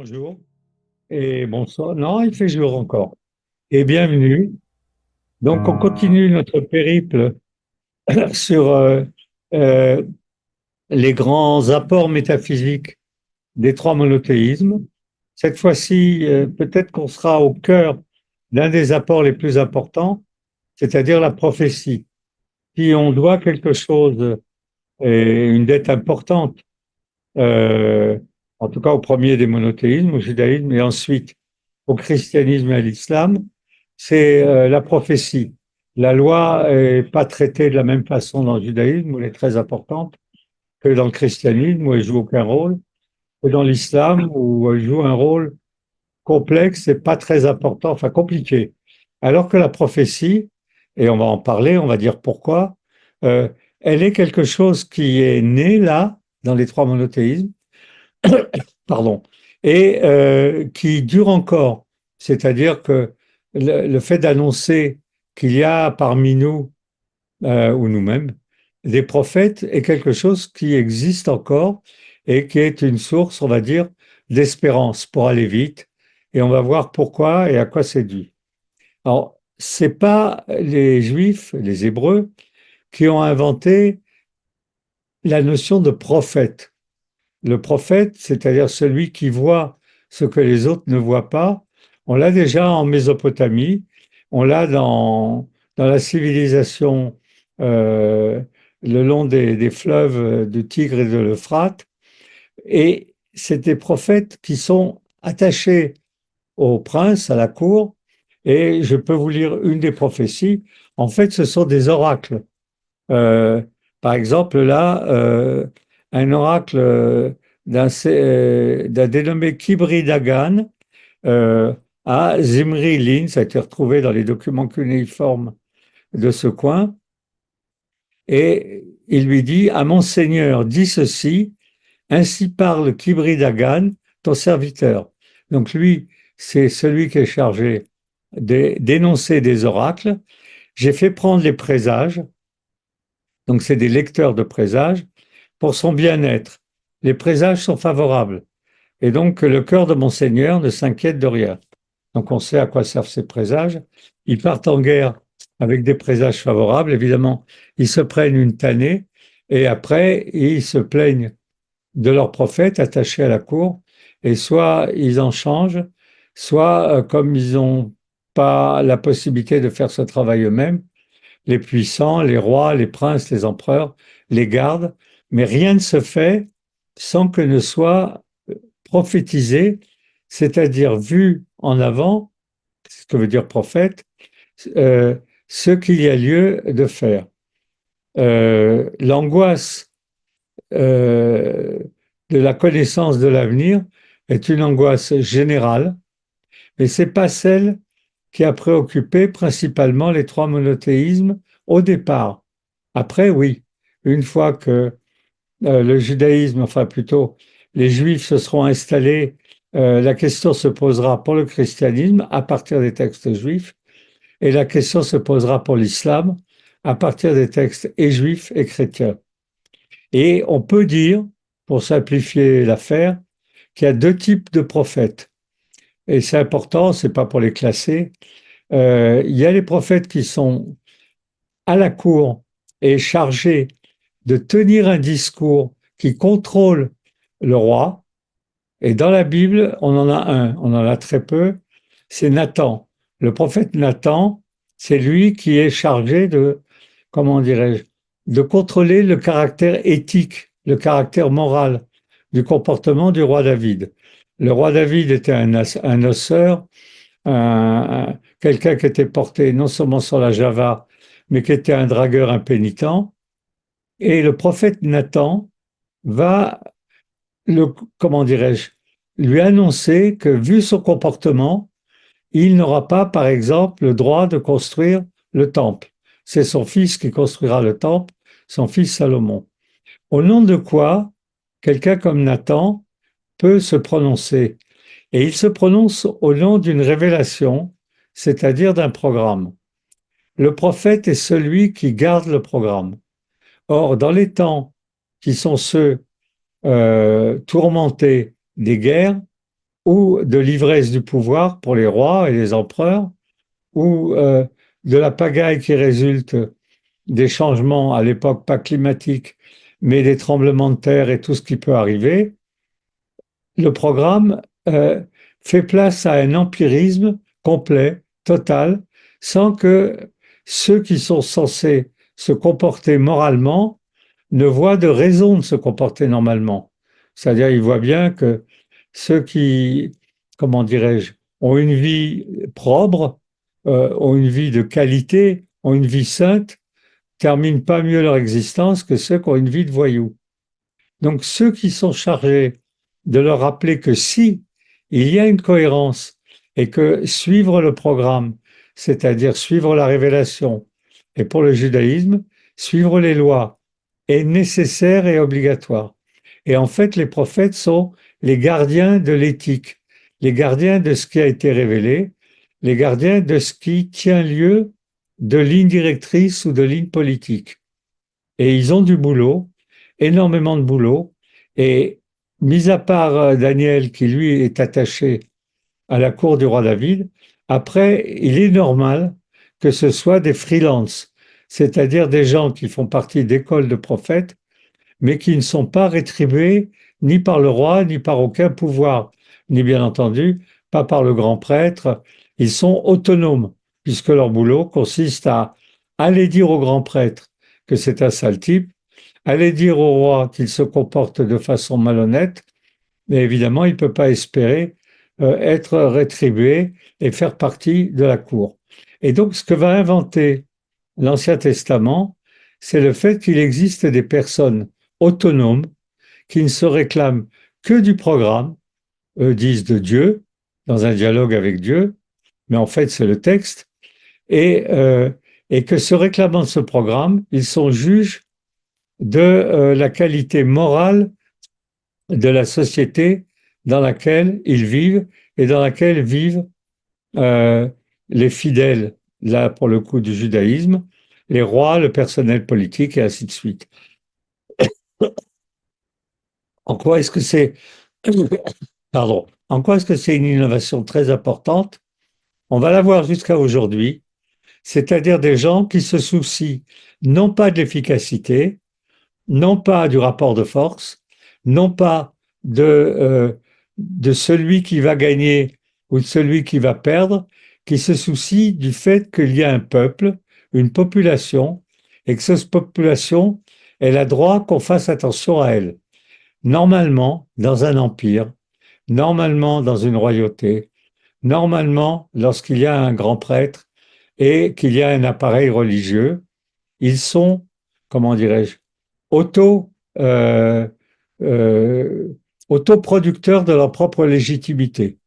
Bonjour et bonsoir. Non, il fait jour encore. Et bienvenue. Donc, on continue notre périple sur euh, les grands apports métaphysiques des trois monothéismes. Cette fois-ci, peut-être qu'on sera au cœur d'un des apports les plus importants, c'est-à-dire la prophétie. Si on doit quelque chose, et une dette importante, euh, en tout cas au premier des monothéismes, au judaïsme, et ensuite au christianisme et à l'islam, c'est la prophétie. La loi n'est pas traitée de la même façon dans le judaïsme, où elle est très importante, que dans le christianisme, où elle joue aucun rôle, que dans l'islam, où elle joue un rôle complexe et pas très important, enfin compliqué. Alors que la prophétie, et on va en parler, on va dire pourquoi, euh, elle est quelque chose qui est né là, dans les trois monothéismes, pardon, et qui dure encore. C'est-à-dire que le fait d'annoncer qu'il y a parmi nous, ou nous-mêmes, des prophètes est quelque chose qui existe encore et qui est une source, on va dire, d'espérance pour aller vite. Et on va voir pourquoi et à quoi c'est dû. Alors, c'est pas les Juifs, les Hébreux, qui ont inventé la notion de prophète. Le prophète, c'est-à-dire celui qui voit ce que les autres ne voient pas, on l'a déjà en Mésopotamie, on l'a dans la civilisation euh, le long des fleuves du Tigre et de l'Euphrate. Et c'est des prophètes qui sont attachés au prince, à la cour. Et je peux vous lire une des prophéties. En fait, ce sont des oracles. Euh, Par exemple, là, un oracle d'un dénommé Kibri Dagan à Zimri Lin, ça a été retrouvé dans les documents cunéiformes de ce coin, et il lui dit, à mon Seigneur, dis ceci, ainsi parle Kibri Dagan, ton serviteur. Donc lui, c'est celui qui est chargé d'énoncer des oracles. J'ai fait prendre les présages, donc c'est des lecteurs de présages, pour son bien-être. Les présages sont favorables. Et donc, le cœur de mon Seigneur ne s'inquiète de rien. Donc, on sait à quoi servent ces présages. Ils partent en guerre avec des présages favorables. Évidemment, ils se prennent une tannée et après, ils se plaignent de leur prophète attaché à la cour. Et soit ils en changent, soit, comme ils n'ont pas la possibilité de faire ce travail eux-mêmes, les puissants, les rois, les princes, les empereurs, les gardent, mais rien ne se fait sans que ne soit prophétisé, c'est-à-dire vu en avant, ce que veut dire prophète, euh, ce qu'il y a lieu de faire. L'angoisse euh, de la connaissance de l'avenir est une angoisse générale, mais c'est pas celle qui a préoccupé principalement les trois monothéismes au départ. Après, oui, une fois que le judaïsme, enfin plutôt les juifs se seront installés, la question se posera pour le christianisme à partir des textes juifs, et la question se posera pour l'islam à partir des textes et juifs et chrétiens. Et on peut dire, pour simplifier l'affaire, qu'il y a deux types de prophètes. Et c'est important, c'est pas pour les classer. Il y a les prophètes qui sont à la cour et chargés de tenir un discours qui contrôle le roi. Et dans la Bible, on en a un, on en a très peu, c'est Nathan. Le prophète Nathan, c'est lui qui est chargé de, comment dirais-je, de contrôler le caractère éthique, le caractère moral du comportement du roi David. Le roi David était un osseur, quelqu'un qui était porté non seulement sur la Java, mais qui était un dragueur impénitent. Et le prophète Nathan va le, comment dirais-je, lui annoncer que vu son comportement, il n'aura pas, par exemple, le droit de construire le temple. C'est son fils qui construira le temple, son fils Salomon. Au nom de quoi quelqu'un comme Nathan peut se prononcer? Et il se prononce au nom d'une révélation, c'est-à-dire d'un programme. Le prophète est celui qui garde le programme. Or, dans les temps qui sont ceux tourmentés des guerres, ou de l'ivresse du pouvoir pour les rois et les empereurs, ou de la pagaille qui résulte des changements à l'époque pas climatiques, mais des tremblements de terre et tout ce qui peut arriver, le programme fait place à un empirisme complet, total, sans que ceux qui sont censés se comporter moralement ne voient de raison de se comporter normalement. C'est-à-dire, ils voient bien que ceux qui, comment dirais-je, ont une vie propre, ont une vie de qualité, ont une vie sainte, terminent pas mieux leur existence que ceux qui ont une vie de voyous. Donc ceux qui sont chargés de leur rappeler que si il y a une cohérence et que suivre le programme, c'est-à-dire suivre la révélation, et pour le judaïsme, suivre les lois est nécessaire et obligatoire. Et en fait, les prophètes sont les gardiens de l'éthique, les gardiens de ce qui a été révélé, les gardiens de ce qui tient lieu de ligne directrice ou de ligne politique. Et ils ont du boulot, énormément de boulot. Et mis à part Daniel, qui lui est attaché à la cour du roi David, après, il est normal que ce soit des freelances, c'est-à-dire des gens qui font partie d'écoles de prophètes, mais qui ne sont pas rétribués ni par le roi, ni par aucun pouvoir, ni bien entendu, pas par le grand prêtre. Ils sont autonomes, puisque leur boulot consiste à aller dire au grand prêtre que c'est un sale type, aller dire au roi qu'il se comporte de façon malhonnête, mais évidemment, il ne peut pas espérer être rétribué et faire partie de la cour. Et donc, ce que va inventer l'Ancien Testament, c'est le fait qu'il existe des personnes autonomes qui ne se réclament que du programme, eux disent de Dieu, dans un dialogue avec Dieu, mais en fait c'est le texte, et, euh, et que se réclamant de ce programme, ils sont juges de la qualité morale de la société dans laquelle ils vivent et dans laquelle vivent euh, les fidèles, là pour le coup du judaïsme, les rois, le personnel politique et ainsi de suite. En quoi est-ce que c'est, pardon, en quoi est-ce que c'est une innovation très importante? On va la voir jusqu'à aujourd'hui, c'est-à-dire des gens qui se soucient non pas de l'efficacité, non pas du rapport de force, non pas de celui qui va gagner ou de celui qui va perdre, qui se soucie du fait qu'il y a un peuple, une population, et que cette population, elle a droit qu'on fasse attention à elle. Normalement, dans un empire, normalement dans une royauté, normalement lorsqu'il y a un grand prêtre et qu'il y a un appareil religieux, ils sont, comment dirais-je, auto, euh, euh, autoproducteurs de leur propre légitimité.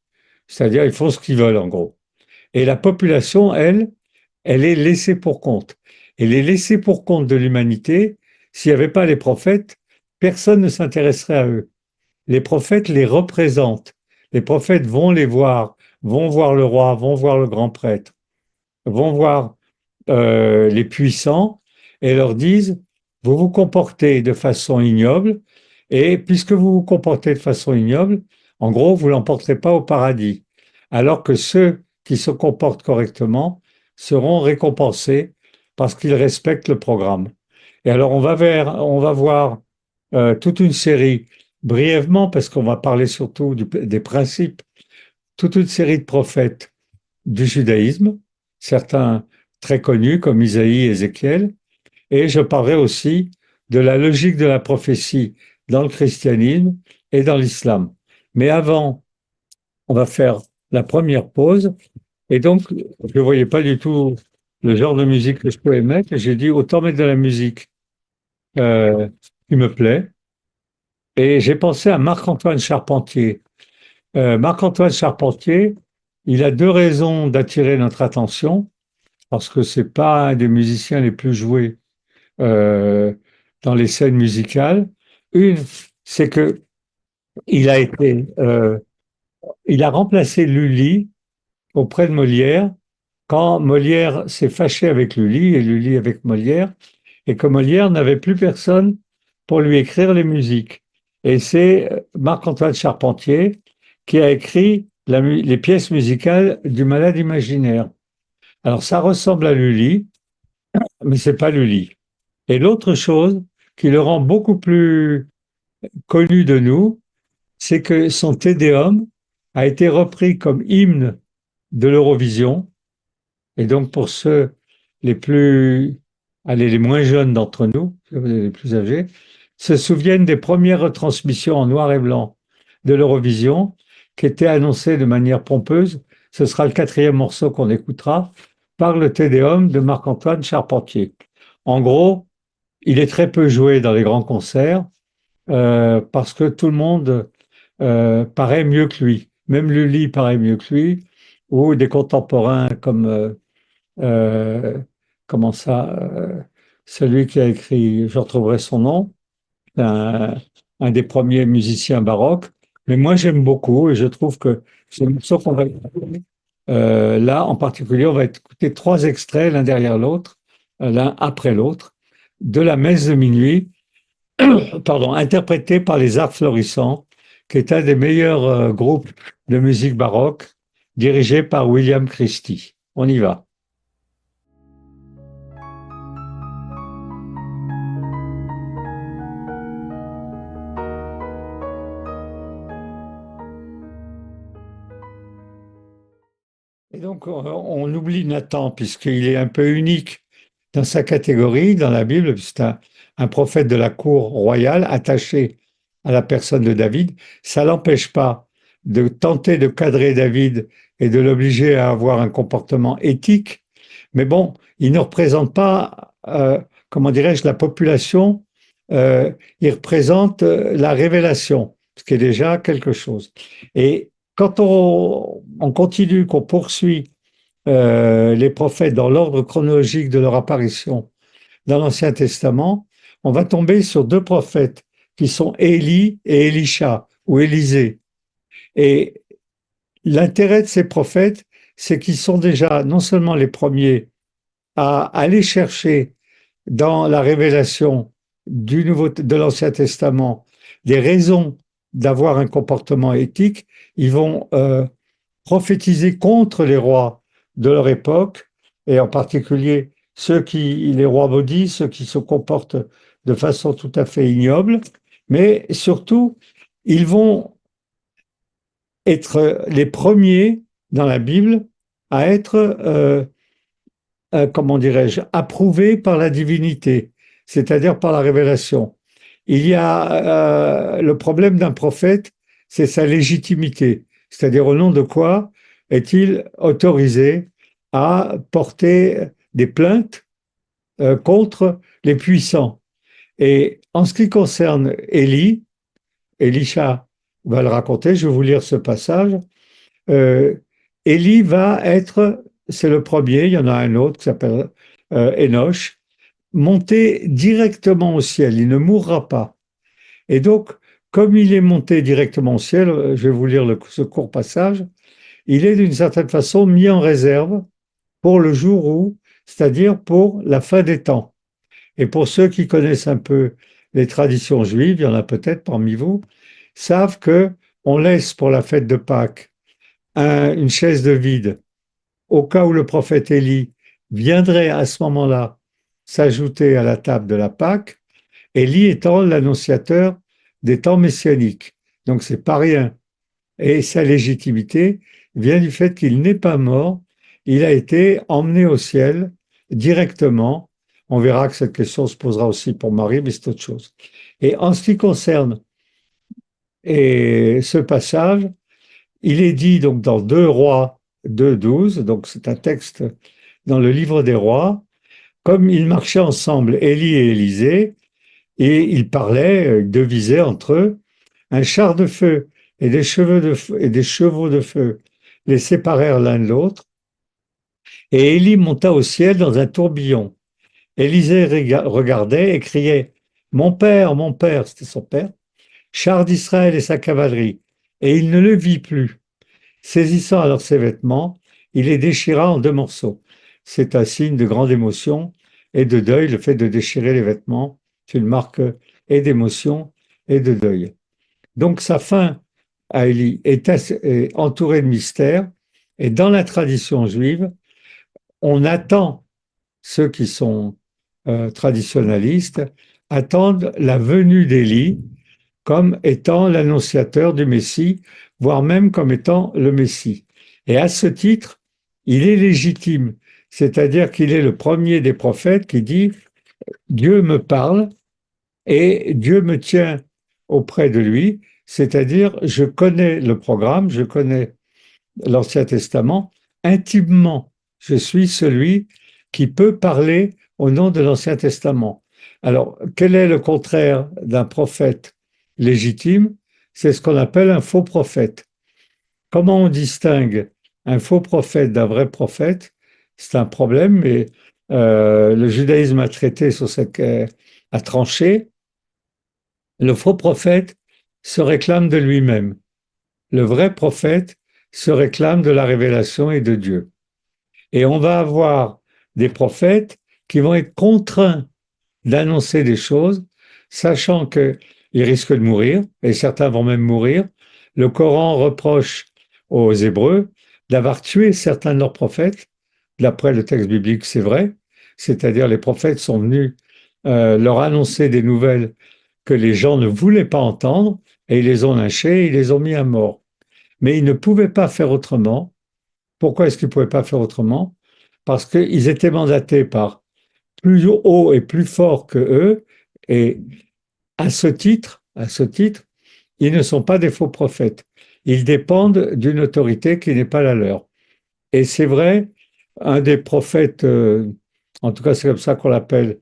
C'est-à-dire, ils font ce qu'ils veulent, en gros. Et la population, elle, elle est laissée pour compte. Et les laissés pour compte de l'humanité, s'il n'y avait pas les prophètes, personne ne s'intéresserait à eux. Les prophètes les représentent. Les prophètes vont les voir, vont voir le roi, vont voir le grand prêtre, vont voir les puissants et leur disent, vous vous comportez de façon ignoble, et puisque vous vous comportez de façon ignoble, en gros, vous l'emporterez pas au paradis. Alors que ceux qui se comportent correctement seront récompensés parce qu'ils respectent le programme. Et alors, on va voir toute une série, brièvement, parce qu'on va parler surtout des principes, toute une série de prophètes du judaïsme, certains très connus comme Isaïe et Ézéchiel, et je parlerai aussi de la logique de la prophétie dans le christianisme et dans l'islam. Mais avant, on va faire la première pause, et donc je ne voyais pas du tout le genre de musique que je pouvais mettre, et j'ai dit autant mettre de la musique euh, qui me plaît, et j'ai pensé à Marc-Antoine Charpentier. Marc-Antoine Charpentier, il a deux raisons d'attirer notre attention, parce que c'est pas un des musiciens les plus joués euh, dans les scènes musicales. Une, c'est que il a été, il a remplacé Lully auprès de Molière quand Molière s'est fâché avec Lully et Lully avec Molière, et que Molière n'avait plus personne pour lui écrire les musiques. Et c'est Marc-Antoine Charpentier qui a écrit les pièces musicales du Malade imaginaire. Alors ça ressemble à Lully, mais c'est pas Lully. Et l'autre chose qui le rend beaucoup plus connu de nous, c'est que son Te Deum a été repris comme hymne de l'Eurovision. Et donc pour ceux les plus, allez, les moins jeunes d'entre nous, les plus âgés, se souviennent des premières retransmissions en noir et blanc de l'Eurovision, qui étaient annoncées de manière pompeuse. Ce sera le quatrième morceau qu'on écoutera par le Te Deum de Marc-Antoine Charpentier. En gros, il est très peu joué dans les grands concerts parce que tout le monde paraît mieux que lui. Même Lully paraît mieux que lui, ou des contemporains comme euh, comment ça, celui qui a écrit, je retrouverai son nom, un, un des premiers musiciens baroques. Mais moi, j'aime beaucoup et je trouve que c'est une morceau qu'on va écouter. Là, en particulier, on va écouter trois extraits l'un derrière l'autre, l'un après l'autre, de la messe de minuit, pardon, interprétée par les Arts Florissants, qui est un des meilleurs groupes de musique baroque, dirigé par William Christie. On y va. Et donc, on oublie Nathan, puisqu'il est un peu unique dans sa catégorie, dans la Bible, c'est un prophète de la cour royale attaché à la personne de David. Ça l'empêche pas de tenter de cadrer David et de l'obliger à avoir un comportement éthique. Mais bon, il ne représente pas, comment dirais-je, la population. Il représente la révélation, ce qui est déjà quelque chose. Et quand on continue, qu'on poursuit les prophètes dans l'ordre chronologique de leur apparition dans l'Ancien Testament, on va tomber sur deux prophètes qui sont Élie et Élisha, ou Élisée. Et l'intérêt de ces prophètes, c'est qu'ils sont déjà non seulement les premiers à aller chercher dans la révélation de l'Ancien Testament des raisons d'avoir un comportement éthique, ils vont prophétiser contre les rois de leur époque, et en particulier les rois maudits, ceux qui se comportent de façon tout à fait ignoble, mais surtout, ils vont être les premiers dans la Bible à être, comment dirais-je, approuvés par la divinité, c'est-à-dire par la révélation. Il y a le problème d'un prophète, c'est sa légitimité, c'est-à-dire au nom de quoi est-il autorisé à porter des plaintes contre les puissants. Et en ce qui concerne Élie, Élisha va le raconter, je vais vous lire ce passage. Euh, Élie va être, c'est le premier, il y en a un autre qui s'appelle Enoch, monter directement au ciel, il ne mourra pas. Et donc, comme il est monté directement au ciel, je vais vous lire ce court passage, il est d'une certaine façon mis en réserve pour le jour où, c'est-à-dire pour la fin des temps. Et pour ceux qui connaissent un peu les traditions juives, il y en a peut-être parmi vous, savent que on laisse pour la fête de Pâques une chaise de vide au cas où le prophète Élie viendrait à ce moment-là s'ajouter à la table de la Pâque, Élie étant l'annonciateur des temps messianiques. Donc c'est pas rien. Et sa légitimité vient du fait qu'il n'est pas mort, il a été emmené au ciel directement. On verra que cette question se posera aussi pour Marie, mais c'est autre chose. Et en ce qui concerne ce passage, il est dit donc dans 2 Rois 2,12, donc c'est un texte dans le livre des Rois, comme ils marchaient ensemble, Élie et Élisée, et ils parlaient, ils devisaient entre eux, un char de feu et des chevaux de feu les séparèrent l'un de l'autre, et Élie monta au ciel dans un tourbillon. Élisée regardait et criait, mon père, c'était son père, char d'Israël et sa cavalerie. Et il ne le vit plus. Saisissant alors ses vêtements, il les déchira en 2 morceaux. C'est un signe de grande émotion et de deuil, le fait de déchirer les vêtements. C'est une marque et d'émotion et de deuil. Donc sa fin à Élie est entouré de mystères. Et dans la tradition juive, on attend, ceux qui sont traditionalistes, attendent la venue d'Élie comme étant l'annonciateur du Messie, voire même comme étant le Messie. Et à ce titre, il est légitime, c'est-à-dire qu'il est le premier des prophètes qui dit Dieu me parle et Dieu me tient auprès de lui, c'est-à-dire je connais le programme, je connais l'Ancien Testament intimement. Je suis celui qui peut parler au nom de l'Ancien Testament. Alors, quel est le contraire d'un prophète légitime? C'est ce qu'on appelle un faux prophète. Comment on distingue un faux prophète d'un vrai prophète? C'est un problème, mais le judaïsme a traité sur cette, a tranché. Le faux prophète se réclame de lui-même. Le vrai prophète se réclame de la révélation et de Dieu. Et on va avoir des prophètes qui vont être contraints d'annoncer des choses, sachant qu'ils risquent de mourir, et certains vont même mourir. Le Coran reproche aux Hébreux d'avoir tué certains de leurs prophètes. D'après le texte biblique, c'est vrai. C'est-à-dire les prophètes sont venus leur annoncer des nouvelles que les gens ne voulaient pas entendre, et ils les ont lynchés, ils les ont mis à mort. Mais ils ne pouvaient pas faire autrement. Pourquoi est-ce qu'ils ne pouvaient pas faire autrement? Parce qu'ils étaient mandatés par plus haut et plus fort que eux, et à ce titre, ils ne sont pas des faux prophètes. Ils dépendent d'une autorité qui n'est pas la leur. Et c'est vrai, un des prophètes, en tout cas c'est comme ça qu'on l'appelle,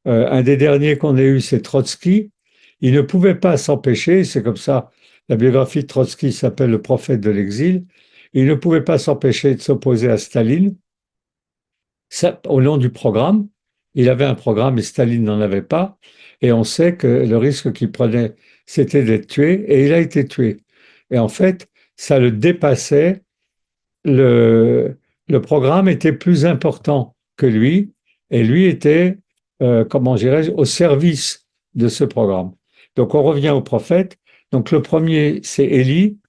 un des derniers qu'on ait eu, c'est Trotsky. Il ne pouvait pas s'empêcher, c'est comme ça, la biographie de Trotsky s'appelle Le prophète de l'exil. Il ne pouvait pas s'empêcher de s'opposer à Staline, ça, au nom du programme. Il avait un programme et Staline n'en avait pas. Et on sait que le risque qu'il prenait, c'était d'être tué, et il a été tué. Et en fait, ça le dépassait. Le programme était plus important que lui, et lui était, comment dirais-je, au service de ce programme. Donc on revient au prophète. Donc le premier, c'est Élie,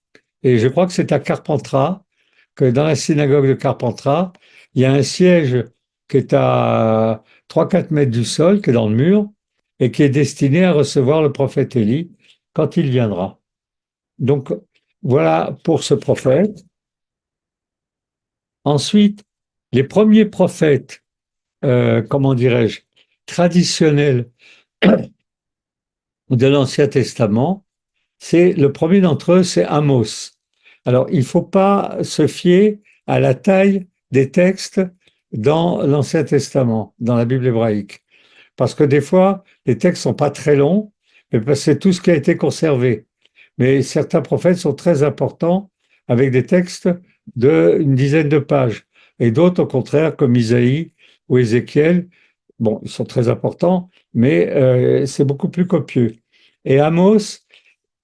et je crois que c'est à Carpentras, que dans la synagogue de Carpentras, il y a un siège qui est à 3-4 mètres du sol, qui est dans le mur, et qui est destiné à recevoir le prophète Élie quand il viendra. Donc voilà pour ce prophète. Ensuite, les premiers prophètes, comment dirais-je, traditionnels de l'Ancien Testament, c'est le premier d'entre eux, c'est Amos. Alors, il ne faut pas se fier à la taille des textes dans l'Ancien Testament, dans la Bible hébraïque, parce que des fois, les textes sont pas très longs, mais c'est tout ce qui a été conservé. Mais certains prophètes sont très importants, avec des textes d'une dizaine de pages, et d'autres, au contraire, comme Isaïe ou Ézéchiel, bon, ils sont très importants, mais c'est beaucoup plus copieux. Et Amos,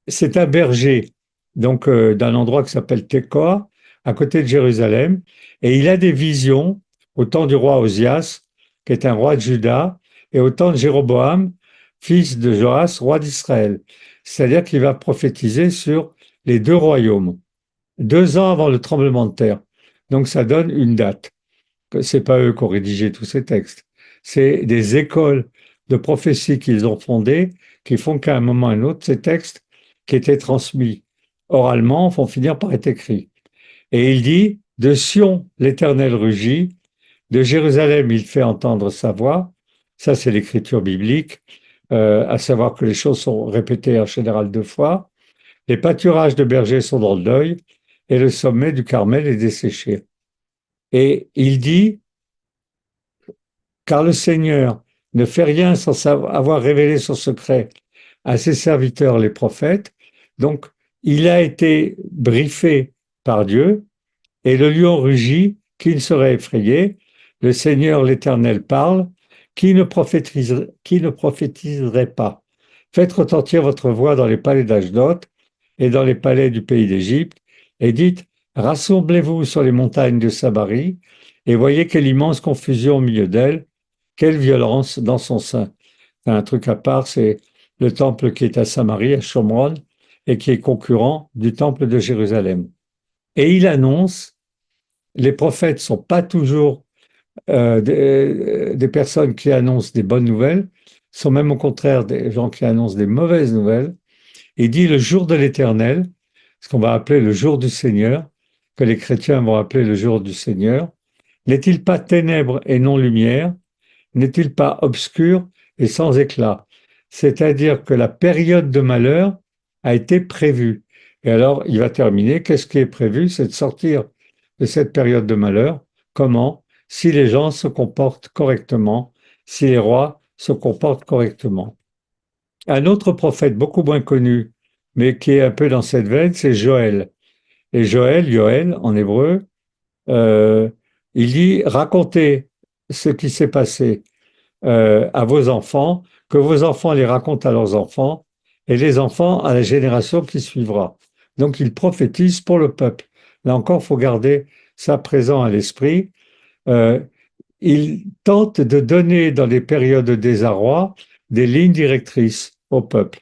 c'est un berger, donc d'un endroit qui s'appelle Tekoa, à côté de Jérusalem, et il a des visions au temps du roi Osias, qui est un roi de Juda, et au temps de Jéroboam, fils de Joas, roi d'Israël. C'est-à-dire qu'il va prophétiser sur les deux royaumes, 2 ans avant le tremblement de terre. Donc ça donne une date. C'est pas eux qui ont rédigé tous ces textes. C'est des écoles de prophétie qu'ils ont fondées qui font qu'à un moment ou à un autre, ces textes qui étaient transmis oralement vont finir par être écrits. Et il dit, de Sion, l'Éternel rugit, de Jérusalem, il fait entendre sa voix. Ça, c'est l'écriture biblique, à savoir que les choses sont répétées en général 2 fois. Les pâturages de bergers sont dans le deuil, et le sommet du Carmel est desséché. Et il dit, car le Seigneur ne fait rien sans avoir révélé son secret à ses serviteurs les prophètes. Donc, il a été briefé par Dieu, et le lion rugit, qui ne serait effrayé? Le Seigneur l'Éternel parle, qui ne prophétiserait pas? Faites retentir votre voix dans les palais d'Ashdod et dans les palais du pays d'Égypte, et dites, rassemblez-vous sur les montagnes de Samarie, et voyez quelle immense confusion au milieu d'elles, quelle violence dans son sein. Un truc à part, c'est le temple qui est à Samarie, à Shomron, et qui est concurrent du temple de Jérusalem. Et il annonce, les prophètes ne sont pas toujours des personnes qui annoncent des bonnes nouvelles, sont même au contraire des gens qui annoncent des mauvaises nouvelles. Il dit le jour de l'Éternel, ce qu'on va appeler le jour du Seigneur, que les chrétiens vont appeler le jour du Seigneur, n'est-il pas ténèbres et non lumière? N'est-il pas obscur et sans éclat? C'est-à-dire que la période de malheur a été prévue. Et alors, il va terminer, qu'est-ce qui est prévu? C'est de sortir de cette période de malheur. Comment? Si les gens se comportent correctement, si les rois se comportent correctement. Un autre prophète beaucoup moins connu, mais qui est un peu dans cette veine, c'est Joël. Et Joël, Yoël en hébreu, euh, il dit racontez ce qui s'est passé à vos enfants, que vos enfants les racontent à leurs enfants, et les enfants à la génération qui suivra. Donc il prophétise pour le peuple. Là encore, il faut garder ça présent à l'esprit. Euh, il tente de donner dans les périodes de désarroi des lignes directrices au peuple.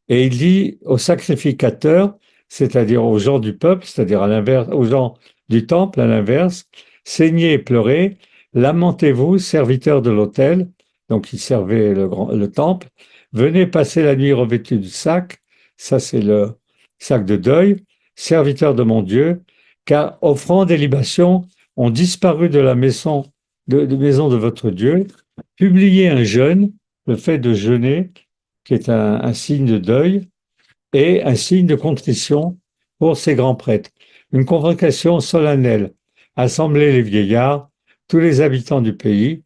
Et il dit aux sacrificateurs, c'est-à-dire aux gens du peuple, c'est-à-dire à l'inverse, aux gens du temple, à l'inverse, saignez et pleurez, lamentez-vous, serviteurs de l'autel, donc ils servaient le temple, venez passer la nuit revêtus du sac, ça c'est le sac de deuil, serviteurs de mon Dieu, car offrandes et libations ont disparu de la maison de votre Dieu, publiez un jeûne, le fait de jeûner, qui est un signe de deuil, et un signe de contrition pour ces grands prêtres. Une convocation solennelle. Assemblez les vieillards, tous les habitants du pays,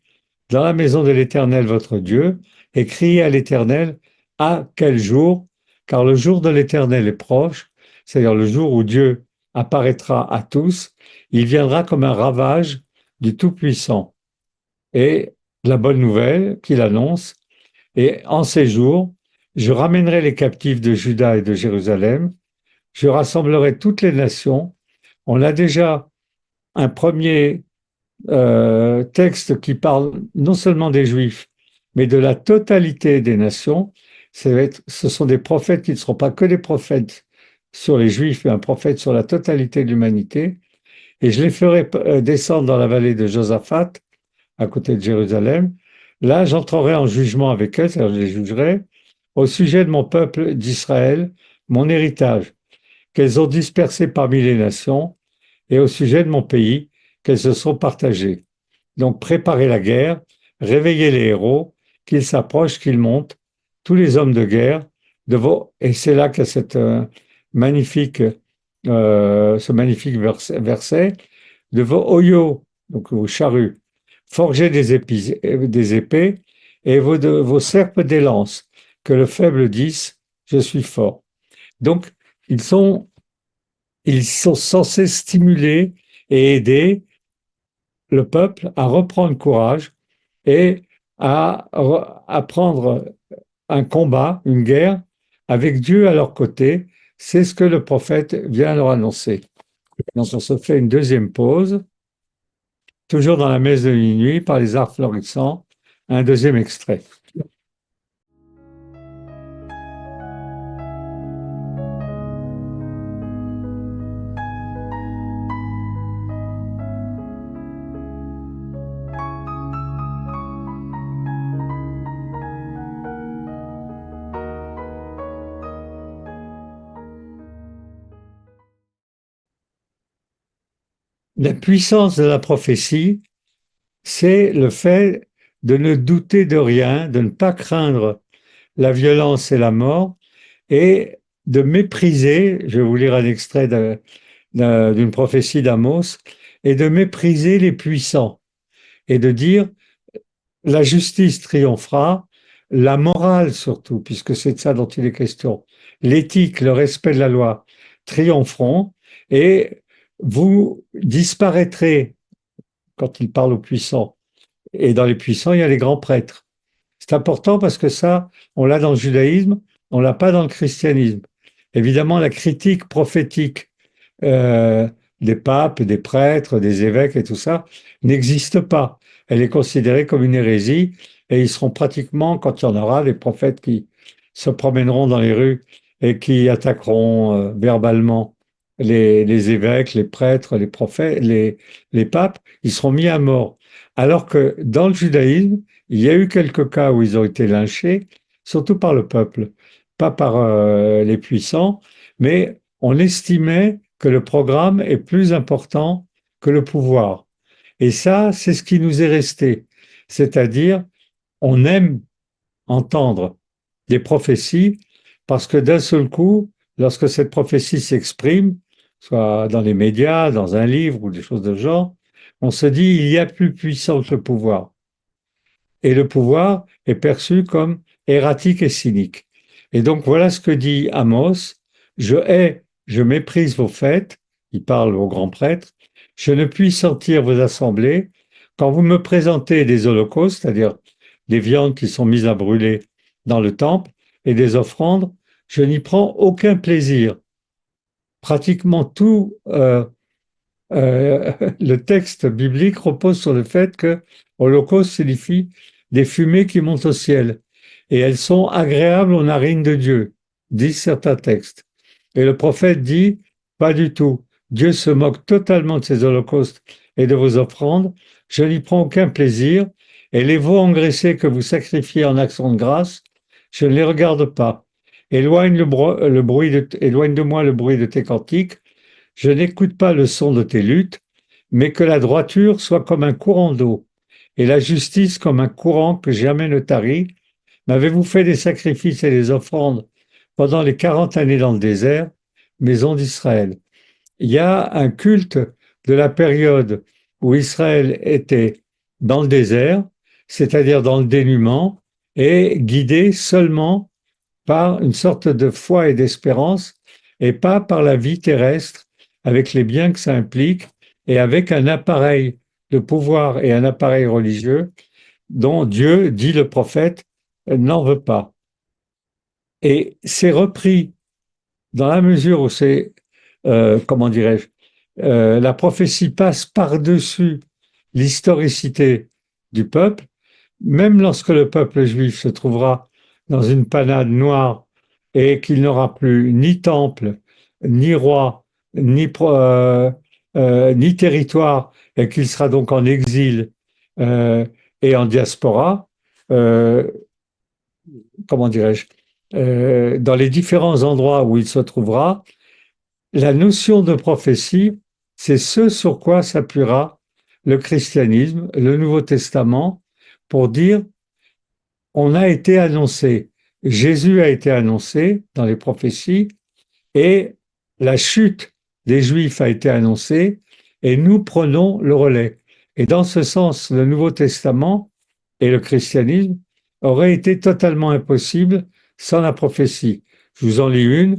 dans la maison de l'Éternel votre Dieu, et criez à l'Éternel à quel jour, car le jour de l'Éternel est proche, c'est-à-dire le jour où Dieu apparaîtra à tous, il viendra comme un ravage du Tout-Puissant. Et la bonne nouvelle qu'il annonce, et en ces jours, je ramènerai les captifs de Juda et de Jérusalem, je rassemblerai toutes les nations. On a déjà un premier texte qui parle non seulement des Juifs, mais de la totalité des nations. Ce sont des prophètes qui ne seront pas que des prophètes sur les Juifs, mais un prophète sur la totalité de l'humanité. Et je les ferai descendre dans la vallée de Josaphat, à côté de Jérusalem. Là, j'entrerai en jugement avec elles, c'est-à-dire je les jugerai, au sujet de mon peuple d'Israël, mon héritage, qu'elles ont dispersé parmi les nations, et au sujet de mon pays, qu'elles se sont partagées. Donc préparez la guerre, réveillez les héros, qu'ils s'approchent, qu'ils montent, tous les hommes de guerre, et c'est là qu'il y a ce magnifique verset, de vos oyaux, donc vos charrues, forgez des épées et vos serpes des lances, que le faible dise, je suis fort. Donc, ils sont, ils sont censés stimuler et aider le peuple à reprendre courage et à prendre un combat, une guerre, avec Dieu à leur côté. C'est ce que le prophète vient leur annoncer. Donc, on se fait une deuxième pause. Toujours dans la messe de minuit, par les arts florissants, un deuxième extrait. La puissance de la prophétie, c'est le fait de ne douter de rien, de ne pas craindre la violence et la mort, et de mépriser, je vais vous lire un extrait d'une prophétie d'Amos, et de mépriser les puissants, et de dire la justice triomphera, la morale surtout, puisque c'est de ça dont il est question, l'éthique, le respect de la loi triompheront, et vous disparaîtrez quand il parle aux puissants. Et dans les puissants, il y a les grands prêtres. C'est important parce que ça, on l'a dans le judaïsme, on l'a pas dans le christianisme. Évidemment, la critique prophétique euh, des papes, des prêtres, des évêques et tout ça n'existe pas. Elle est considérée comme une hérésie et ils seront pratiquement, quand il y en aura, les prophètes qui se promèneront dans les rues et qui attaqueront verbalement les évêques, les prêtres, les prophètes, les papes, ils seront mis à mort. Alors que dans le judaïsme, il y a eu quelques cas où ils ont été lynchés, surtout par le peuple, pas par les puissants, mais on estimait que le programme est plus important que le pouvoir. Et ça, c'est ce qui nous est resté. C'est-à-dire, on aime entendre des prophéties parce que d'un seul coup, lorsque cette prophétie s'exprime, soit dans les médias, dans un livre ou des choses de genre, on se dit il y a plus puissant que le pouvoir. Et le pouvoir est perçu comme erratique et cynique. Et donc voilà ce que dit Amos, je hais, je méprise vos fêtes, il parle aux grands prêtres, je ne puis sortir vos assemblées quand vous me présentez des holocaustes, c'est-à-dire des viandes qui sont mises à brûler dans le temple, et des offrandes, je n'y prends aucun plaisir. Pratiquement tout le texte biblique repose sur le fait que holocauste signifie des fumées qui montent au ciel et elles sont agréables aux narines de Dieu, disent certains textes. Et le prophète dit, pas du tout. Dieu se moque totalement de ces holocaustes et de vos offrandes. Je n'y prends aucun plaisir. Et les veaux engraissés que vous sacrifiez en action de grâce, je ne les regarde pas. Éloigne de moi le bruit de tes cantiques. Je n'écoute pas le son de tes luttes, mais que la droiture soit comme un courant d'eau, et la justice comme un courant que jamais ne tarit. M'avez-vous fait des sacrifices et des offrandes pendant les 40 années dans le désert, maison d'Israël? Il y a un culte de la période où Israël était dans le désert, c'est-à-dire dans le dénuement, et guidé seulement par une sorte de foi et d'espérance, et pas par la vie terrestre, avec les biens que ça implique, et avec un appareil de pouvoir et un appareil religieux dont Dieu, dit le prophète, n'en veut pas. Et c'est repris dans la mesure où c'est, comment dirais-je, la prophétie passe par-dessus l'historicité du peuple, même lorsque le peuple juif se trouvera dans une panade noire et qu'il n'aura plus ni temple, ni roi, ni territoire, et qu'il sera donc en exil euh, et en diaspora, euh, comment dirais-je, dans les différents endroits où il se trouvera, la notion de prophétie, c'est ce sur quoi s'appuiera le christianisme, le Nouveau Testament, pour dire on a été annoncé, Jésus a été annoncé dans les prophéties et la chute des Juifs a été annoncée et nous prenons le relais. Et dans ce sens, le Nouveau Testament et le christianisme auraient été totalement impossibles sans la prophétie. Je vous en lis une,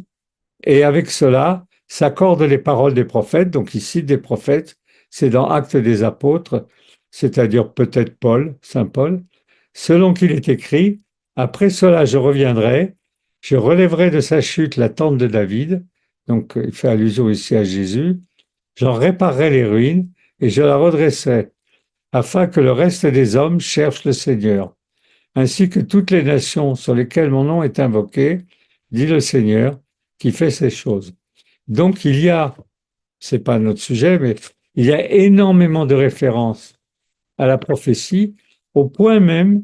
et avec cela s'accordent les paroles des prophètes, donc il cite des prophètes, c'est dans Actes des Apôtres, c'est-à-dire peut-être Paul, Saint Paul, selon qu'il est écrit, après cela je reviendrai, je relèverai de sa chute la tente de David, donc il fait allusion ici à Jésus, j'en réparerai les ruines et je la redresserai, afin que le reste des hommes cherche le Seigneur, ainsi que toutes les nations sur lesquelles mon nom est invoqué, dit le Seigneur, qui fait ces choses. Donc il y a, c'est pas notre sujet, mais il y a énormément de références à la prophétie, au point même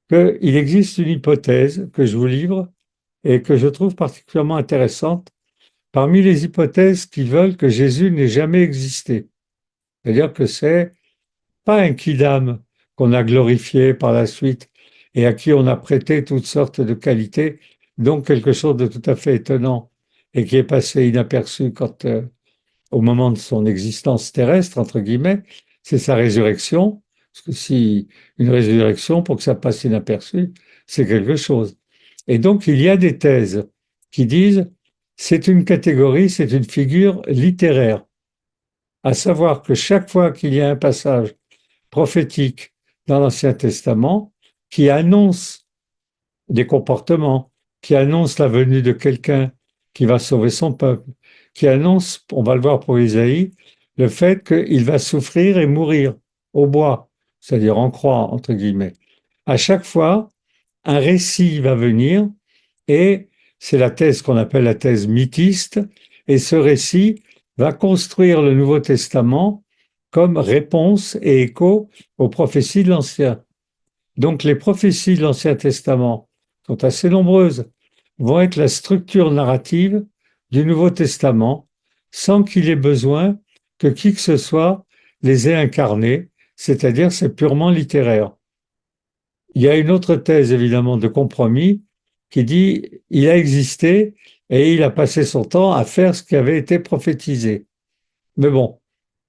qu'il existe une hypothèse que je vous livre et que je trouve particulièrement intéressante parmi les hypothèses qui veulent que Jésus n'ait jamais existé. C'est-à-dire que c'est pas un quidam qu'on a glorifié par la suite et à qui on a prêté toutes sortes de qualités, donc quelque chose de tout à fait étonnant et qui est passé inaperçu quand au moment de son existence terrestre, entre guillemets, c'est sa résurrection. Parce que si une résurrection, pour que ça passe inaperçu, c'est quelque chose. Et donc, il y a des thèses qui disent c'est une catégorie, c'est une figure littéraire. À savoir que chaque fois qu'il y a un passage prophétique dans l'Ancien Testament qui annonce des comportements, qui annonce la venue de quelqu'un qui va sauver son peuple, qui annonce, on va le voir pour Isaïe, le fait qu'il va souffrir et mourir au bois, c'est-à-dire en croix, entre guillemets. À chaque fois, un récit va venir et c'est la thèse qu'on appelle la thèse mythiste, et ce récit va construire le Nouveau Testament comme réponse et écho aux prophéties de l'Ancien. Donc les prophéties de l'Ancien Testament sont assez nombreuses, vont être la structure narrative du Nouveau Testament sans qu'il ait besoin que qui que ce soit les ait incarnées, c'est-à-dire c'est purement littéraire. Il y a une autre thèse évidemment de compromis qui dit il a existé et il a passé son temps à faire ce qui avait été prophétisé. Mais bon,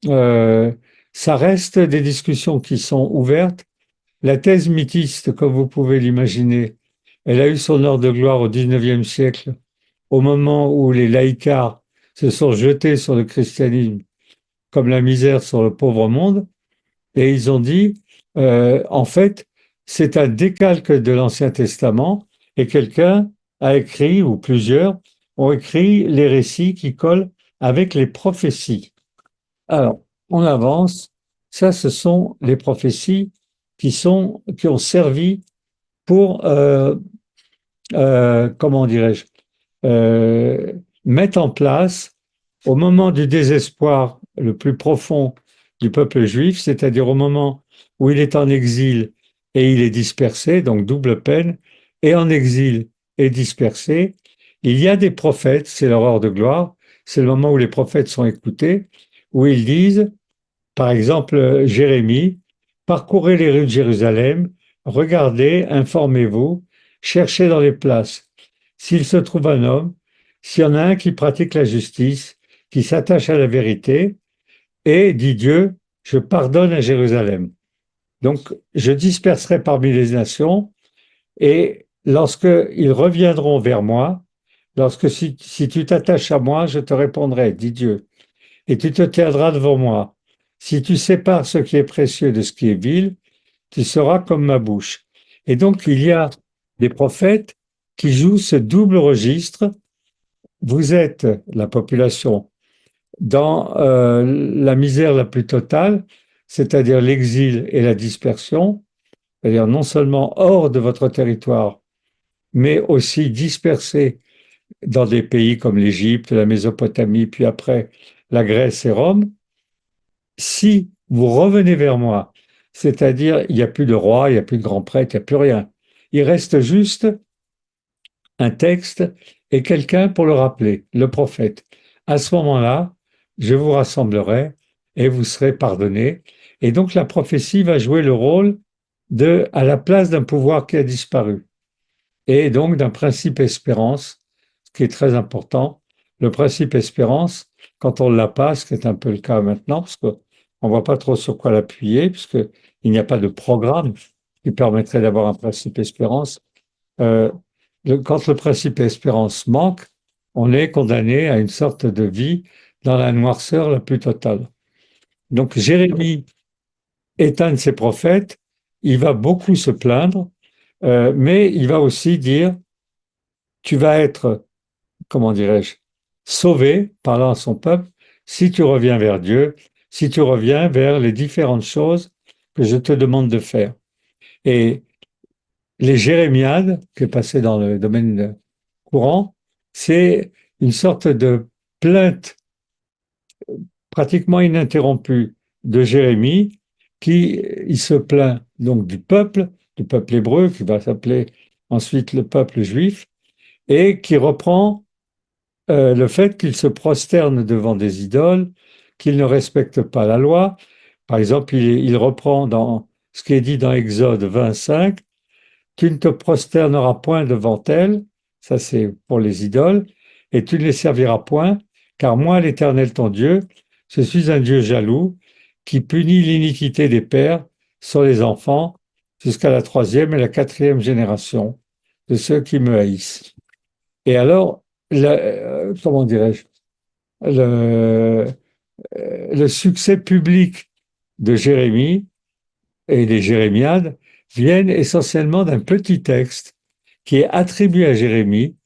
euh, ça reste des discussions qui sont ouvertes. La thèse mythiste, comme vous pouvez l'imaginer, elle a eu son heure de gloire au XIXe siècle, au moment où les laïcards se sont jetés sur le christianisme comme la misère sur le pauvre monde, et ils ont dit, en fait, c'est un décalque de l'Ancien Testament, et quelqu'un a écrit, ou plusieurs, ont écrit les récits qui collent avec les prophéties. Alors, on avance. Ça, ce sont les prophéties qui ont servi pour, comment dirais-je, euh, mettre en place, au moment du désespoir le plus profond du peuple juif, c'est-à-dire au moment où il est en exil et il est dispersé, donc double peine, et en exil et dispersé, il y a des prophètes, c'est leur heure de gloire, c'est le moment où les prophètes sont écoutés, où ils disent, par exemple, Jérémie, parcourez les rues de Jérusalem, regardez, informez-vous, cherchez dans les places. S'il se trouve un homme, s'il y en a un qui pratique la justice, qui s'attache à la vérité, et, dit Dieu, je pardonne à Jérusalem. Donc, je disperserai parmi les nations, et lorsqu'ils reviendront vers moi, si tu t'attaches à moi, je te répondrai, dit Dieu et tu te tiendras devant moi. Si tu sépares ce qui est précieux de ce qui est vil, tu seras comme ma bouche. Et donc, il y a des prophètes qui jouent ce double registre. Vous êtes, la population, dans la misère la plus totale, c'est-à-dire l'exil et la dispersion, c'est-à-dire non seulement hors de votre territoire, mais aussi dispersés dans des pays comme l'Égypte, la Mésopotamie, puis après la Grèce et Rome. Si vous revenez vers moi, c'est-à-dire il n'y a plus de roi, il n'y a plus de grand prêtre, il n'y a plus rien. Il reste juste un texte et quelqu'un pour le rappeler, le prophète. À ce moment-là, je vous rassemblerai et vous serez pardonnés. Et donc la prophétie va jouer le rôle à la place d'un pouvoir qui a disparu et donc d'un principe espérance, ce qui est très important. Le principe espérance, quand on ne l'a pas, ce qui est un peu le cas maintenant, parce qu'on ne voit pas trop sur quoi l'appuyer, puisqu'il n'y a pas de programme qui permettrait d'avoir un principe espérance. Euh, quand le principe espérance manque, on est condamné à une sorte de vie dans la noirceur la plus totale. Donc Jérémie est un de ces prophètes, il va beaucoup se plaindre, mais il va aussi dire, tu vas être, comment dirais-je, sauvé, parlant à son peuple, si tu reviens vers Dieu, si tu reviens vers les différentes choses que je te demande de faire. Et les jérémiades, qui est passé dans le domaine courant, c'est une sorte de plainte pratiquement ininterrompue de Jérémie, qui il se plaint donc du peuple hébreu, qui va s'appeler ensuite le peuple juif, et qui reprend le fait qu'il se prosterne devant des idoles, qu'il ne respecte pas la loi. Par exemple, il reprend dans ce qui est dit dans Exode 25, tu ne te prosterneras point devant elles, ça c'est pour les idoles, et tu ne les serviras point, car moi, l'Éternel ton Dieu, je suis un Dieu jaloux, qui punit l'iniquité des pères sur les enfants jusqu'à la troisième et la quatrième génération de ceux qui me haïssent. Et alors, comment dirais-je, le, le succès public de Jérémie et des Jérémiades viennent essentiellement d'un petit texte qui est attribué à Jérémie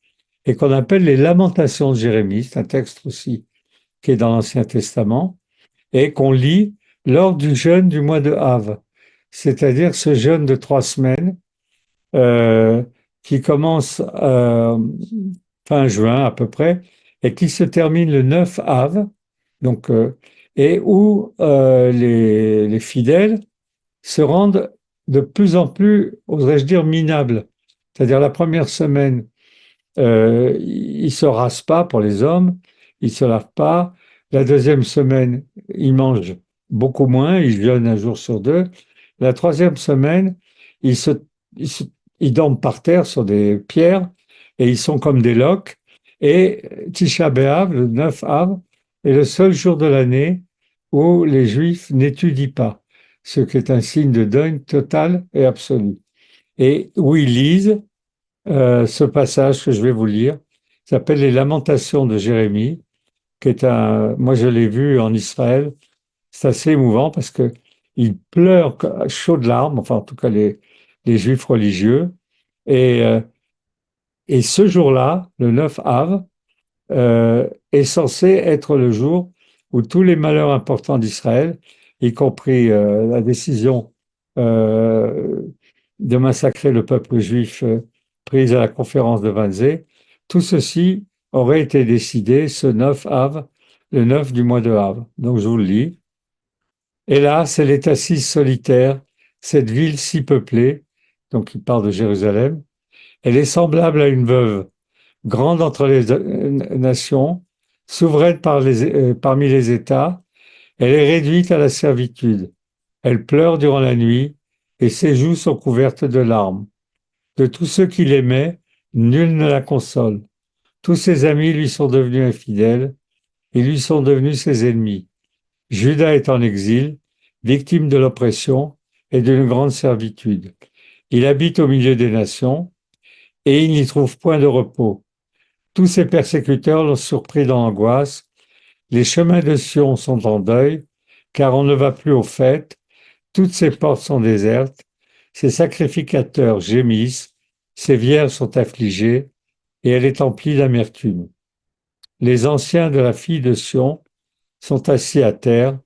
et qu'on appelle les Lamentations de Jérémie. C'est un texte aussi qui est dans l'Ancien Testament et qu'on lit lors du jeûne du mois de Av, c'est-à-dire ce jeûne de 3 semaines euh, qui commence fin juin à peu près, et qui se termine le 9 Av, donc, et où les fidèles se rendent de plus en plus, oserais-je dire, minables. C'est-à-dire la première semaine, ils se rasent pas pour les hommes, ils se lavent pas. La deuxième semaine, ils mangent beaucoup moins, ils jeûnent un jour sur deux. La troisième semaine, ils se, ils se- ils dorment par terre sur des pierres et ils sont comme des loques. Et Tisha B'Av, le 9 Av, est le seul jour de l'année où les Juifs n'étudient pas, ce qui est un signe de deuil total et absolu. Et où ils lisent ce passage que je vais vous lire, s'appelle les Lamentations de Jérémie, qui est moi je l'ai vu en Israël, c'est assez émouvant parce que il pleure à chaudes larmes, enfin en tout cas les Juifs religieux, et, euh, et ce jour-là, le 9 Av, est censé être le jour où tous les malheurs importants d'Israël, y compris la décision euh, de massacrer le peuple juif prise à la conférence de Wannsee, tout ceci aurait été décidé ce 9 Av, le 9 du mois de Av. Donc je vous le lis. Hélas, elle est assise solitaire, cette ville si peuplée, donc il parle de Jérusalem, elle est semblable à une veuve, grande entre les nations, souveraine parmi les États, elle est réduite à la servitude. Elle pleure durant la nuit et ses joues sont couvertes de larmes. De tous ceux qui l'aimaient, nul ne la console. Tous ses amis lui sont devenus infidèles, ils lui sont devenus ses ennemis. Judas est en exil, victime de l'oppression et d'une grande servitude. Il habite au milieu des nations et il n'y trouve point de repos. Tous ses persécuteurs l'ont surpris dans l'angoisse. Les chemins de Sion sont en deuil, car on ne va plus aux fêtes. Toutes ses portes sont désertes. Ses sacrificateurs gémissent. Ses vierges sont affligées, et elle est emplie d'amertume. Les anciens de la fille de Sion sont assis à terre.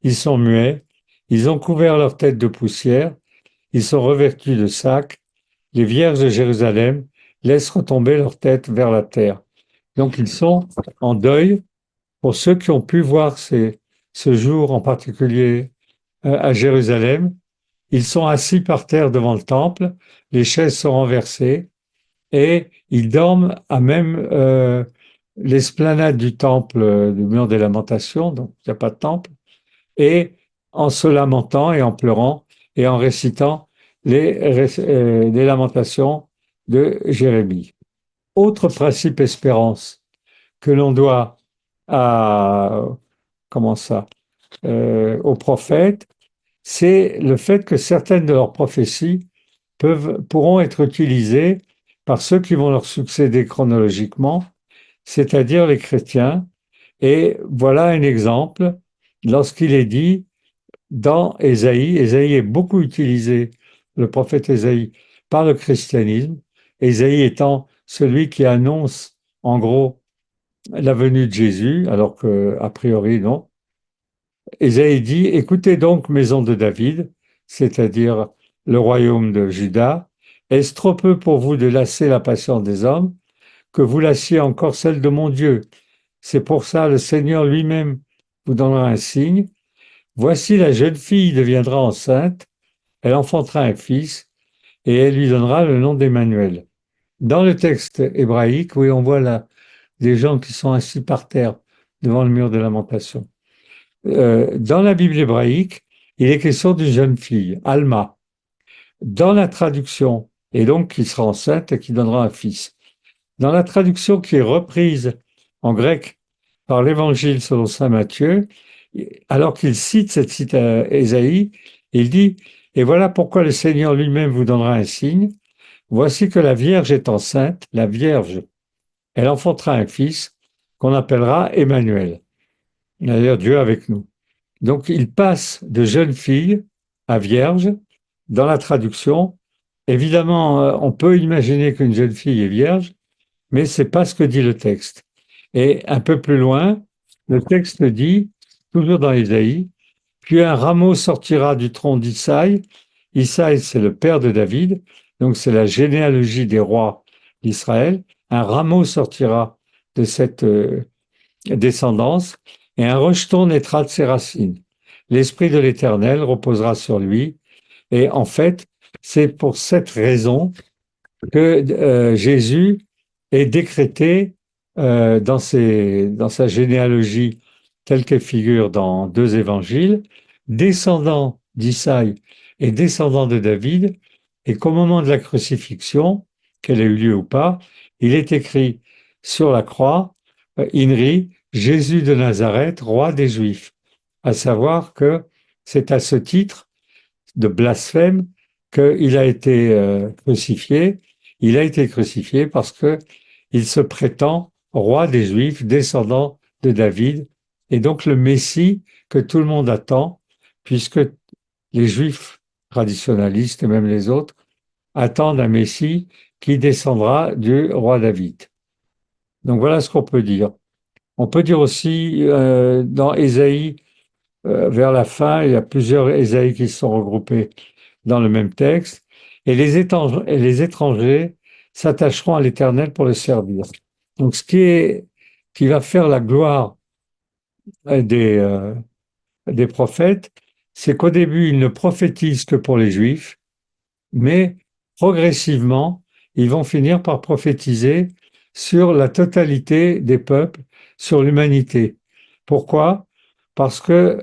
Ils sont muets. Ils ont couvert leur tête de poussière. Ils sont revêtus de sacs. Les vierges de Jérusalem laissent retomber leur tête vers la terre. Donc ils sont en deuil. Pour ceux qui ont pu voir ce jour en particulier à Jérusalem, ils sont assis par terre devant le temple, les chaises sont renversées et ils dorment à même l'esplanade du temple du mur des lamentations, donc il n'y a pas de temple, et en se lamentant et en pleurant et en récitant les lamentations de Jérémie. Autre principe espérance que l'on doit à, comment ça, aux prophètes, c'est le fait que certaines de leurs prophéties pourront être utilisées par ceux qui vont leur succéder chronologiquement, c'est-à-dire les chrétiens. Et voilà un exemple, lorsqu'il est dit dans Ésaïe, Ésaïe est beaucoup utilisé, le prophète Ésaïe, par le christianisme, Ésaïe étant celui qui annonce en gros la venue de Jésus, alors que a priori non. Ésaïe dit, écoutez donc, maison de David, c'est-à-dire le royaume de Juda, est-ce trop peu pour vous de lasser la patience des hommes, que vous lassiez encore celle de mon Dieu? C'est pour ça le Seigneur lui-même vous donnera un signe. Voici la jeune fille deviendra enceinte, elle enfantera un fils, et elle lui donnera le nom d'Emmanuel. Dans le texte hébraïque, oui, on voit là des gens qui sont assis par terre devant le mur de lamentation. Dans la Bible hébraïque, il est question d'une jeune fille, Alma. Dans la traduction, et donc qui sera enceinte et qui donnera un fils. Dans la traduction qui est reprise en grec par l'Évangile selon saint Matthieu, alors qu'il cite cette cite à Ésaïe, il dit, et voilà pourquoi le Seigneur lui-même vous donnera un signe. Voici que la Vierge est enceinte, la Vierge, elle enfantera un fils qu'on appellera Emmanuel. D'ailleurs, Dieu avec nous. Donc, il passe de jeune fille à vierge dans la traduction. Évidemment, on peut imaginer qu'une jeune fille est vierge, mais c'est pas ce que dit le texte. Et un peu plus loin, le texte dit, toujours dans Isaïe, puis un rameau sortira du tronc d'Isaïe. Isaïe, c'est le père de David, donc c'est la généalogie des rois d'Israël. un rameau sortira de cette descendance, et un rejeton naîtra de ses racines. L'Esprit de l'Éternel reposera sur lui, et en fait, c'est pour cette raison que Jésus est décrété dans sa généalogie telle qu'elle figure dans deux évangiles, descendant d'Isaïe et descendant de David, et qu'au moment de la crucifixion, qu'elle ait eu lieu ou pas, il est écrit sur la croix, INRI, Jésus de Nazareth, roi des Juifs. À savoir que c'est à ce titre de blasphème qu'il a été crucifié. Il a été crucifié parce que il se prétend roi des Juifs, descendant de David, et donc le Messie que tout le monde attend, puisque les Juifs traditionalistes et même les autres attendent un Messie qui descendra du roi David. Donc voilà ce qu'on peut dire. On peut dire aussi dans Ésaïe, vers la fin, il y a plusieurs Ésaïes qui sont regroupés dans le même texte, et les étrangers s'attacheront à l'Éternel pour le servir. Donc, qui va faire la gloire des, euh, des prophètes, c'est qu'au début, ils ne prophétisent que pour les Juifs, mais progressivement, ils vont finir par prophétiser sur la totalité des peuples, sur l'humanité. Pourquoi? Parce que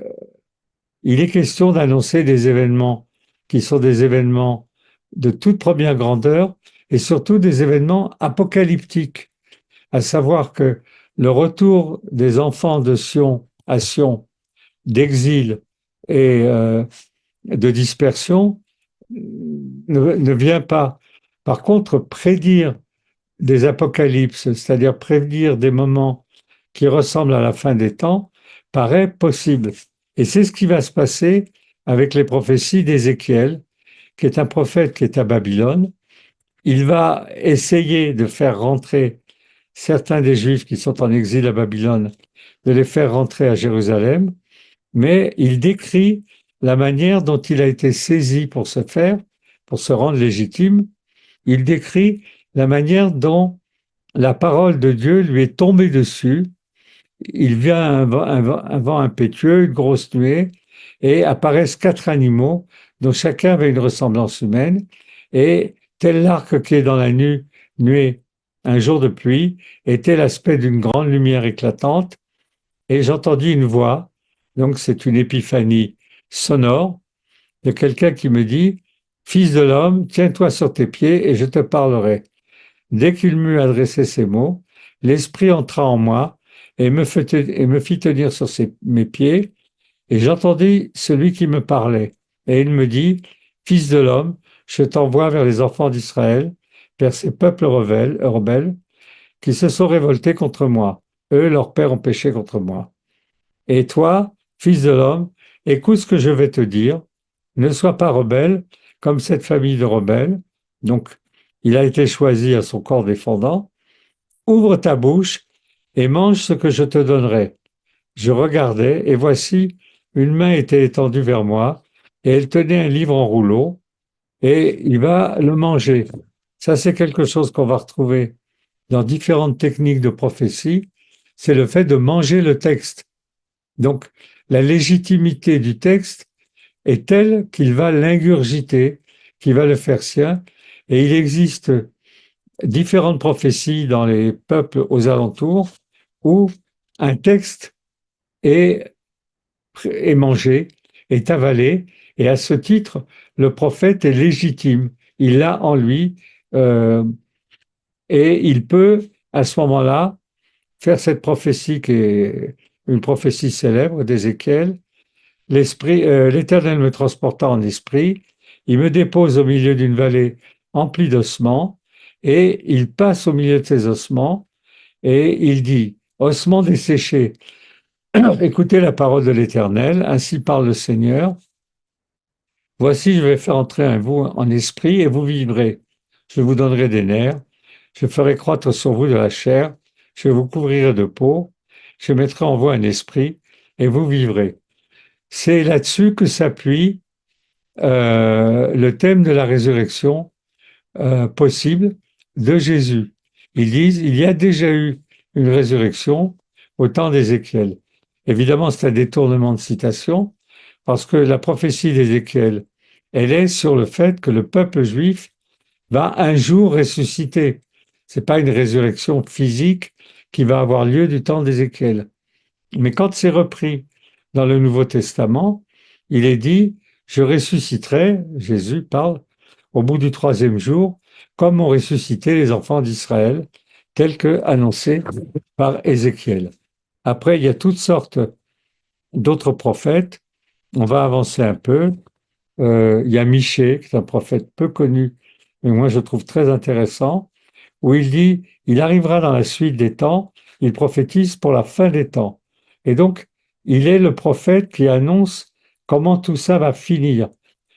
il est question d'annoncer des événements qui sont des événements de toute première grandeur et surtout des événements apocalyptiques, à savoir que le retour des enfants de Sion à Sion, d'exil et de dispersion ne vient pas. Par contre, prédire des apocalypses, c'est-à-dire prédire des moments qui ressemblent à la fin des temps, paraît possible. Et c'est ce qui va se passer avec les prophéties d'Ézéchiel, qui est un prophète qui est à Babylone. Il va essayer de faire rentrer certains des Juifs qui sont en exil à Babylone, de les faire rentrer à Jérusalem, mais il décrit la manière dont il a été saisi pour ce faire, pour se rendre légitime. Il décrit la manière dont la parole de Dieu lui est tombée dessus. Il vient un vent impétueux, une grosse nuée, et apparaissent quatre animaux dont chacun avait une ressemblance humaine, et tel l'arc qui est dans la nuée un jour de pluie, était l'aspect d'une grande lumière éclatante, et j'entendis une voix, donc c'est une épiphanie sonore, de quelqu'un qui me dit, Fils de l'homme, tiens-toi sur tes pieds et je te parlerai. Dès qu'il m'eut adressé ces mots, l'Esprit entra en moi et me fit tenir sur mes pieds, et j'entendis celui qui me parlait. Et il me dit, Fils de l'homme, je t'envoie vers les enfants d'Israël, vers ces peuples rebelles, qui se sont révoltés contre moi. Eux, leurs pères ont péché contre moi. Et toi, fils de l'homme, écoute ce que je vais te dire. Ne sois pas rebelle comme cette famille de rebelles. Donc, il a été choisi à son corps défendant. Ouvre ta bouche et mange ce que je te donnerai. Je regardais, et voici, une main était étendue vers moi, et elle tenait un livre en rouleau, et il va le manger. Ça, c'est quelque chose qu'on va retrouver dans différentes techniques de prophétie, c'est le fait de manger le texte. Donc, la légitimité du texte est telle qu'il va l'ingurgiter, qu'il va le faire sien, et il existe différentes prophéties dans les peuples aux alentours où un texte est, est mangé, est avalé, et à ce titre, le prophète est légitime. Il l'a en lui, euh, et il peut, à ce moment-là, faire cette prophétie qui est une prophétie célèbre d'Ézéchiel. L'Éternel me transporta en esprit, il me dépose au milieu d'une vallée emplie d'ossements, et il passe au milieu de ces ossements, et il dit, ossements desséchés, écoutez la parole de l'Éternel, ainsi parle le Seigneur, voici je vais faire entrer en vous en esprit, et vous vivrez. Je vous donnerai des nerfs, je ferai croître sur vous de la chair, je vous couvrirai de peau, je mettrai en vous un esprit, et vous vivrez. C'est là-dessus que s'appuie le thème de la résurrection possible de Jésus. Ils disent, il y a déjà eu une résurrection au temps d'Ézéchiel. Évidemment, c'est un détournement de citation, parce que la prophétie d'Ézéchiel, elle est sur le fait que le peuple juif va un jour ressusciter. C'est pas une résurrection physique qui va avoir lieu du temps d'Ézéchiel. Mais quand c'est repris dans le Nouveau Testament, il est dit, je ressusciterai, Jésus parle, au bout du troisième jour, comme ont ressuscité les enfants d'Israël, tel que annoncé par Ézéchiel. Après, il y a toutes sortes d'autres prophètes. On va avancer un peu. Il y a Michée, qui est un prophète peu connu, mais moi je trouve très intéressant, où il dit, il arrivera dans la suite des temps, il prophétise pour la fin des temps. Et donc, il est le prophète qui annonce comment tout ça va finir,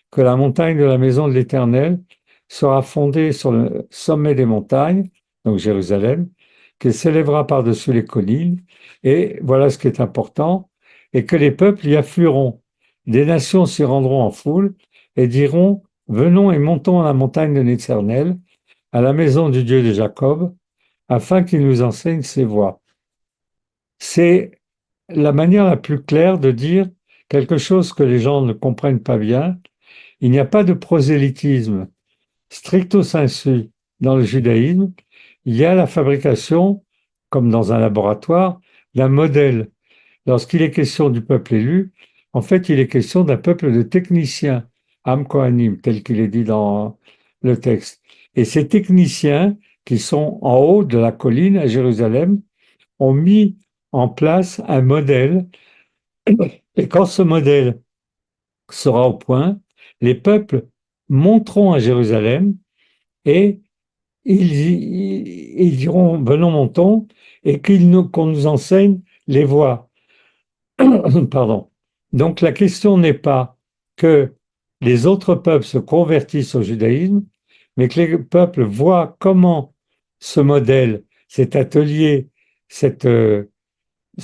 que la montagne de la maison de l'Éternel sera fondée sur le sommet des montagnes, donc Jérusalem, qu'elle s'élèvera par-dessus les collines, et voilà ce qui est important, et que les peuples y afflueront. Des nations s'y rendront en foule et diront, venons et montons à la montagne de l'Éternel, à la maison du Dieu de Jacob, afin qu'il nous enseigne ses voies. C'est la manière la plus claire de dire quelque chose que les gens ne comprennent pas bien. Il n'y a pas de prosélytisme stricto sensu dans le judaïsme. Il y a la fabrication, comme dans un laboratoire, d'un modèle. Lorsqu'il est question du peuple élu, en fait, il est question d'un peuple de techniciens, Am Kohanim, tel qu'il est dit dans le texte. Et ces techniciens, qui sont en haut de la colline à Jérusalem, ont mis en place un modèle. Et quand ce modèle sera au point, les peuples monteront à Jérusalem et ils diront, venons, montons, et qu'on nous enseigne les voies. Pardon. Donc la question n'est pas que les autres peuples se convertissent au judaïsme, mais que les peuples voient comment ce modèle, cet atelier, ce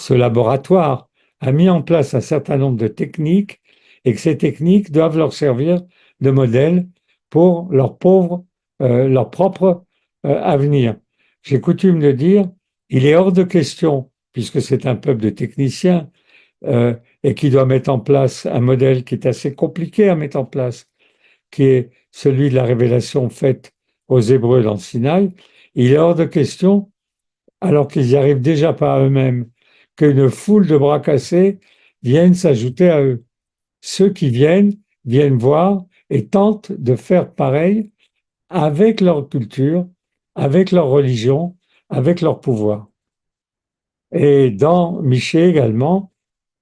laboratoire a mis en place un certain nombre de techniques et que ces techniques doivent leur servir de modèle pour leur propre avenir. J'ai coutume de dire, il est hors de question, puisque c'est un peuple de techniciens, et qui doit mettre en place un modèle qui est assez compliqué à mettre en place, qui est celui de la révélation faite aux Hébreux dans le Sinaï, il est hors de question, alors qu'ils n'y arrivent déjà pas à eux-mêmes, qu'une foule de bras cassés vienne s'ajouter à eux. Ceux qui viennent voir et tentent de faire pareil avec leur culture, avec leur religion, avec leur pouvoir. Et dans Michée également,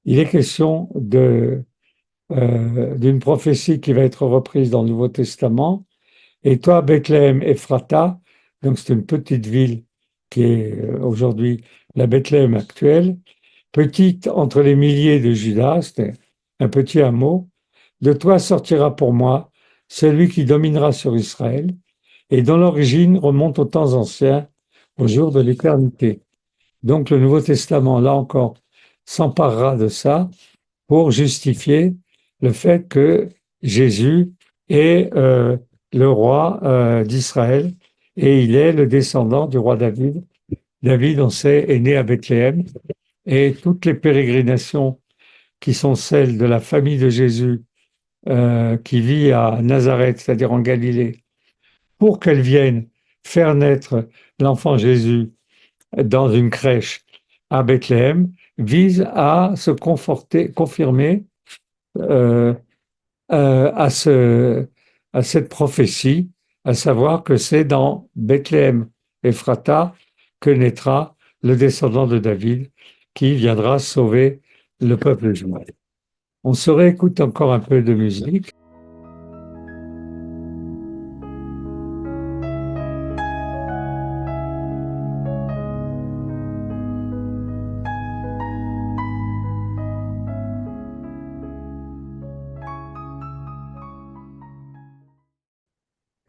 il est question d'une prophétie qui va être reprise dans le Nouveau Testament. Et toi, Bethléem Ephrata, donc c'est une petite ville qui est aujourd'hui la Bethléem actuelle, petite entre les milliers de Judas, c'est un petit hameau, de toi sortira pour moi celui qui dominera sur Israël et dont l'origine remonte aux temps anciens, au jour de l'éternité. Donc le Nouveau Testament, là encore, s'emparera de ça pour justifier le fait que Jésus est le roi d'Israël et il est le descendant du roi David. David, on sait, est né à Bethléem et toutes les pérégrinations qui sont celles de la famille de Jésus qui vit à Nazareth, c'est-à-dire en Galilée, pour qu'elle vienne faire naître l'enfant Jésus dans une crèche à Bethléem, vise à se confirmer euh, à, à cette prophétie, à savoir que c'est dans Bethléem Ephrata que naîtra le descendant de David qui viendra sauver le peuple juif. On se réécoute encore un peu de musique.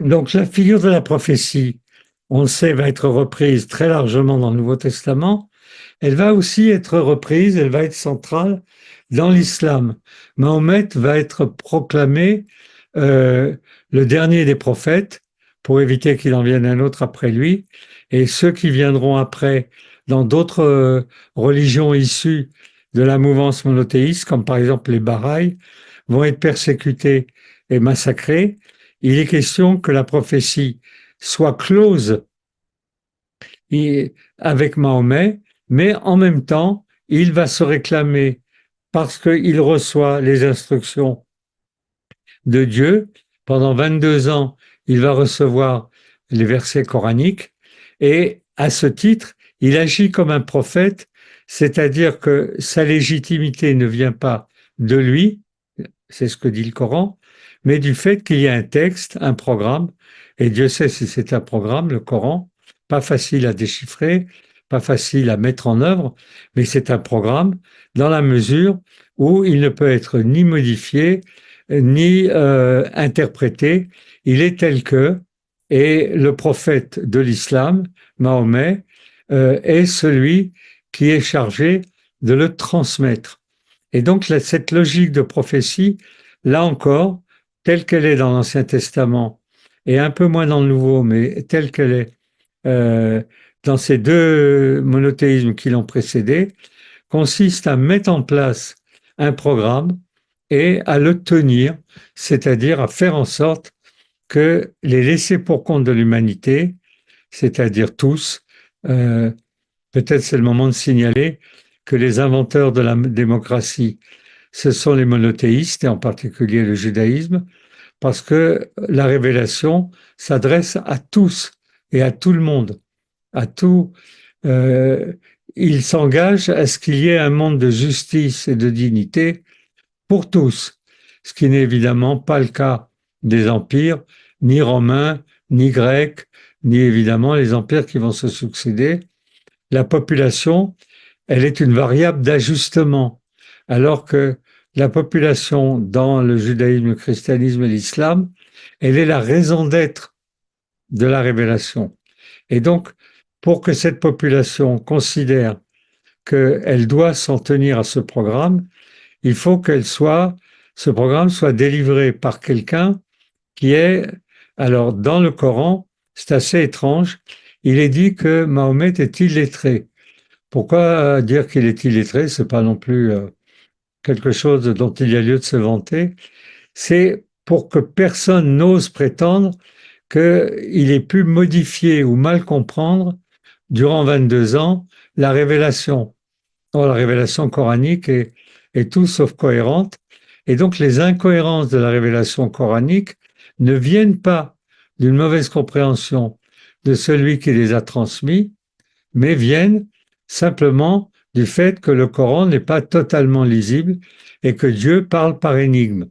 Donc la figure de la prophétie, on le sait, va être reprise très largement dans le Nouveau Testament. Elle va aussi être reprise, elle va être centrale dans l'islam. Mahomet va être proclamé le dernier des prophètes pour éviter qu'il en vienne un autre après lui. Et ceux qui viendront après dans d'autres religions issues de la mouvance monothéiste, comme par exemple les Baha'ïs, vont être persécutés et massacrés. Il est question que la prophétie soit close avec Mahomet, mais en même temps, il va se réclamer parce qu'il reçoit les instructions de Dieu. Pendant 22 ans, il va recevoir les versets coraniques et à ce titre, il agit comme un prophète, c'est-à-dire que sa légitimité ne vient pas de lui, c'est ce que dit le Coran, mais du fait qu'il y a un texte, un programme, et Dieu sait si c'est un programme, le Coran, pas facile à déchiffrer, pas facile à mettre en œuvre, mais c'est un programme dans la mesure où il ne peut être ni modifié, ni interprété, il est tel que, et le prophète de l'islam, Mahomet, est celui qui est chargé de le transmettre. Et donc, cette logique de prophétie, là encore, telle qu'elle est dans l'Ancien Testament, et un peu moins dans le Nouveau, mais telle qu'elle est euh, dans ces deux monothéismes qui l'ont précédé, consiste à mettre en place un programme et à le tenir, c'est-à-dire à faire en sorte que les laissés pour compte de l'humanité, c'est-à-dire tous, euh, peut-être c'est le moment de signaler que les inventeurs de la démocratie, ce sont les monothéistes, et en particulier le judaïsme, parce que la révélation s'adresse à tous et à tout le monde, à tout. Euh, ils s'engagent à ce qu'il y ait un monde de justice et de dignité pour tous, ce qui n'est évidemment pas le cas des empires, ni romains, ni grecs, ni évidemment les empires qui vont se succéder. La population, elle est une variable d'ajustement, alors que la population dans le judaïsme, le christianisme et l'islam, elle est la raison d'être de la révélation. Et donc, pour que cette population considère qu'elle doit s'en tenir à ce programme, il faut ce programme soit délivré par quelqu'un qui est, alors dans le Coran, c'est assez étrange, il est dit que Mahomet est illettré. Pourquoi dire qu'il est illettré? C'est pas non plus quelque chose dont il y a lieu de se vanter. C'est pour que personne n'ose prétendre qu'il ait pu modifier ou mal comprendre durant 22 ans la révélation. Or, la révélation coranique est tout sauf cohérente. Et donc, les incohérences de la révélation coranique ne viennent pas d'une mauvaise compréhension de celui qui les a transmis, mais viennent simplement du fait que le Coran n'est pas totalement lisible et que Dieu parle par énigme.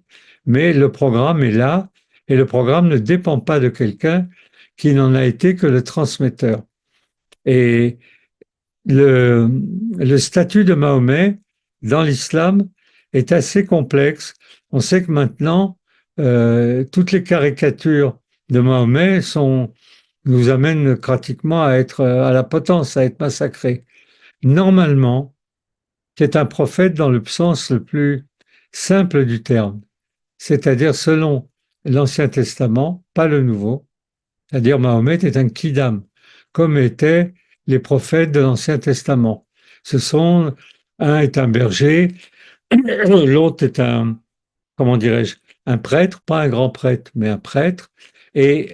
Mais le programme est là et le programme ne dépend pas de quelqu'un qui n'en a été que le transmetteur. Et le, le statut de Mahomet dans l'islam est assez complexe. On sait que maintenant, toutes les caricatures de Mahomet nous amènent pratiquement à être à la potence, à être massacrés. Normalement, c'est un prophète dans le sens le plus simple du terme, c'est-à-dire selon l'Ancien Testament, pas le Nouveau, c'est-à-dire Mahomet est un kidam, comme étaient les prophètes de l'Ancien Testament. Un est un berger, l'autre est comment dirais-je, un prêtre, pas un grand prêtre, mais un prêtre. Et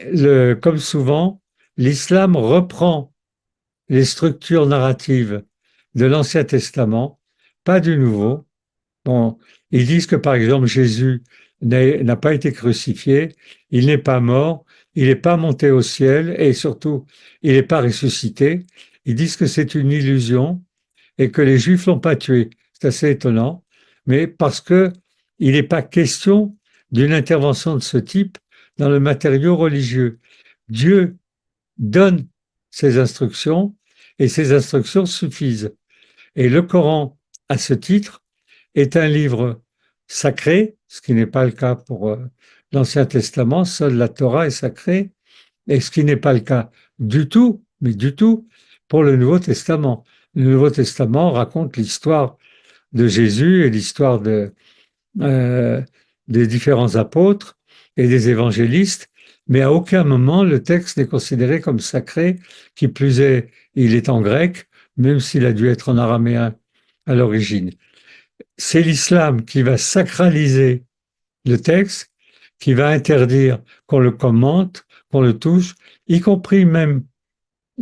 comme souvent, l'islam reprend les structures narratives de l'Ancien Testament, pas du Nouveau. Bon, ils disent que par exemple Jésus n'a pas été crucifié, il n'est pas mort, il n'est pas monté au ciel et surtout il n'est pas ressuscité. Ils disent que c'est une illusion et que les Juifs l'ont pas tué. C'est assez étonnant, mais parce que il n'est pas question d'une intervention de ce type dans le matériau religieux. Dieu donne ses instructions et ces instructions suffisent. Et le Coran, à ce titre, est un livre sacré, ce qui n'est pas le cas pour l'Ancien Testament, seule la Torah est sacrée, et ce qui n'est pas le cas du tout, mais du tout, pour le Nouveau Testament. Le Nouveau Testament raconte l'histoire de Jésus et l'histoire euh, des différents apôtres et des évangélistes, mais à aucun moment le texte n'est considéré comme sacré, qui plus est, il est en grec, même s'il a dû être en araméen à l'origine. C'est l'islam qui va sacraliser le texte, qui va interdire qu'on le commente, qu'on le touche, y compris même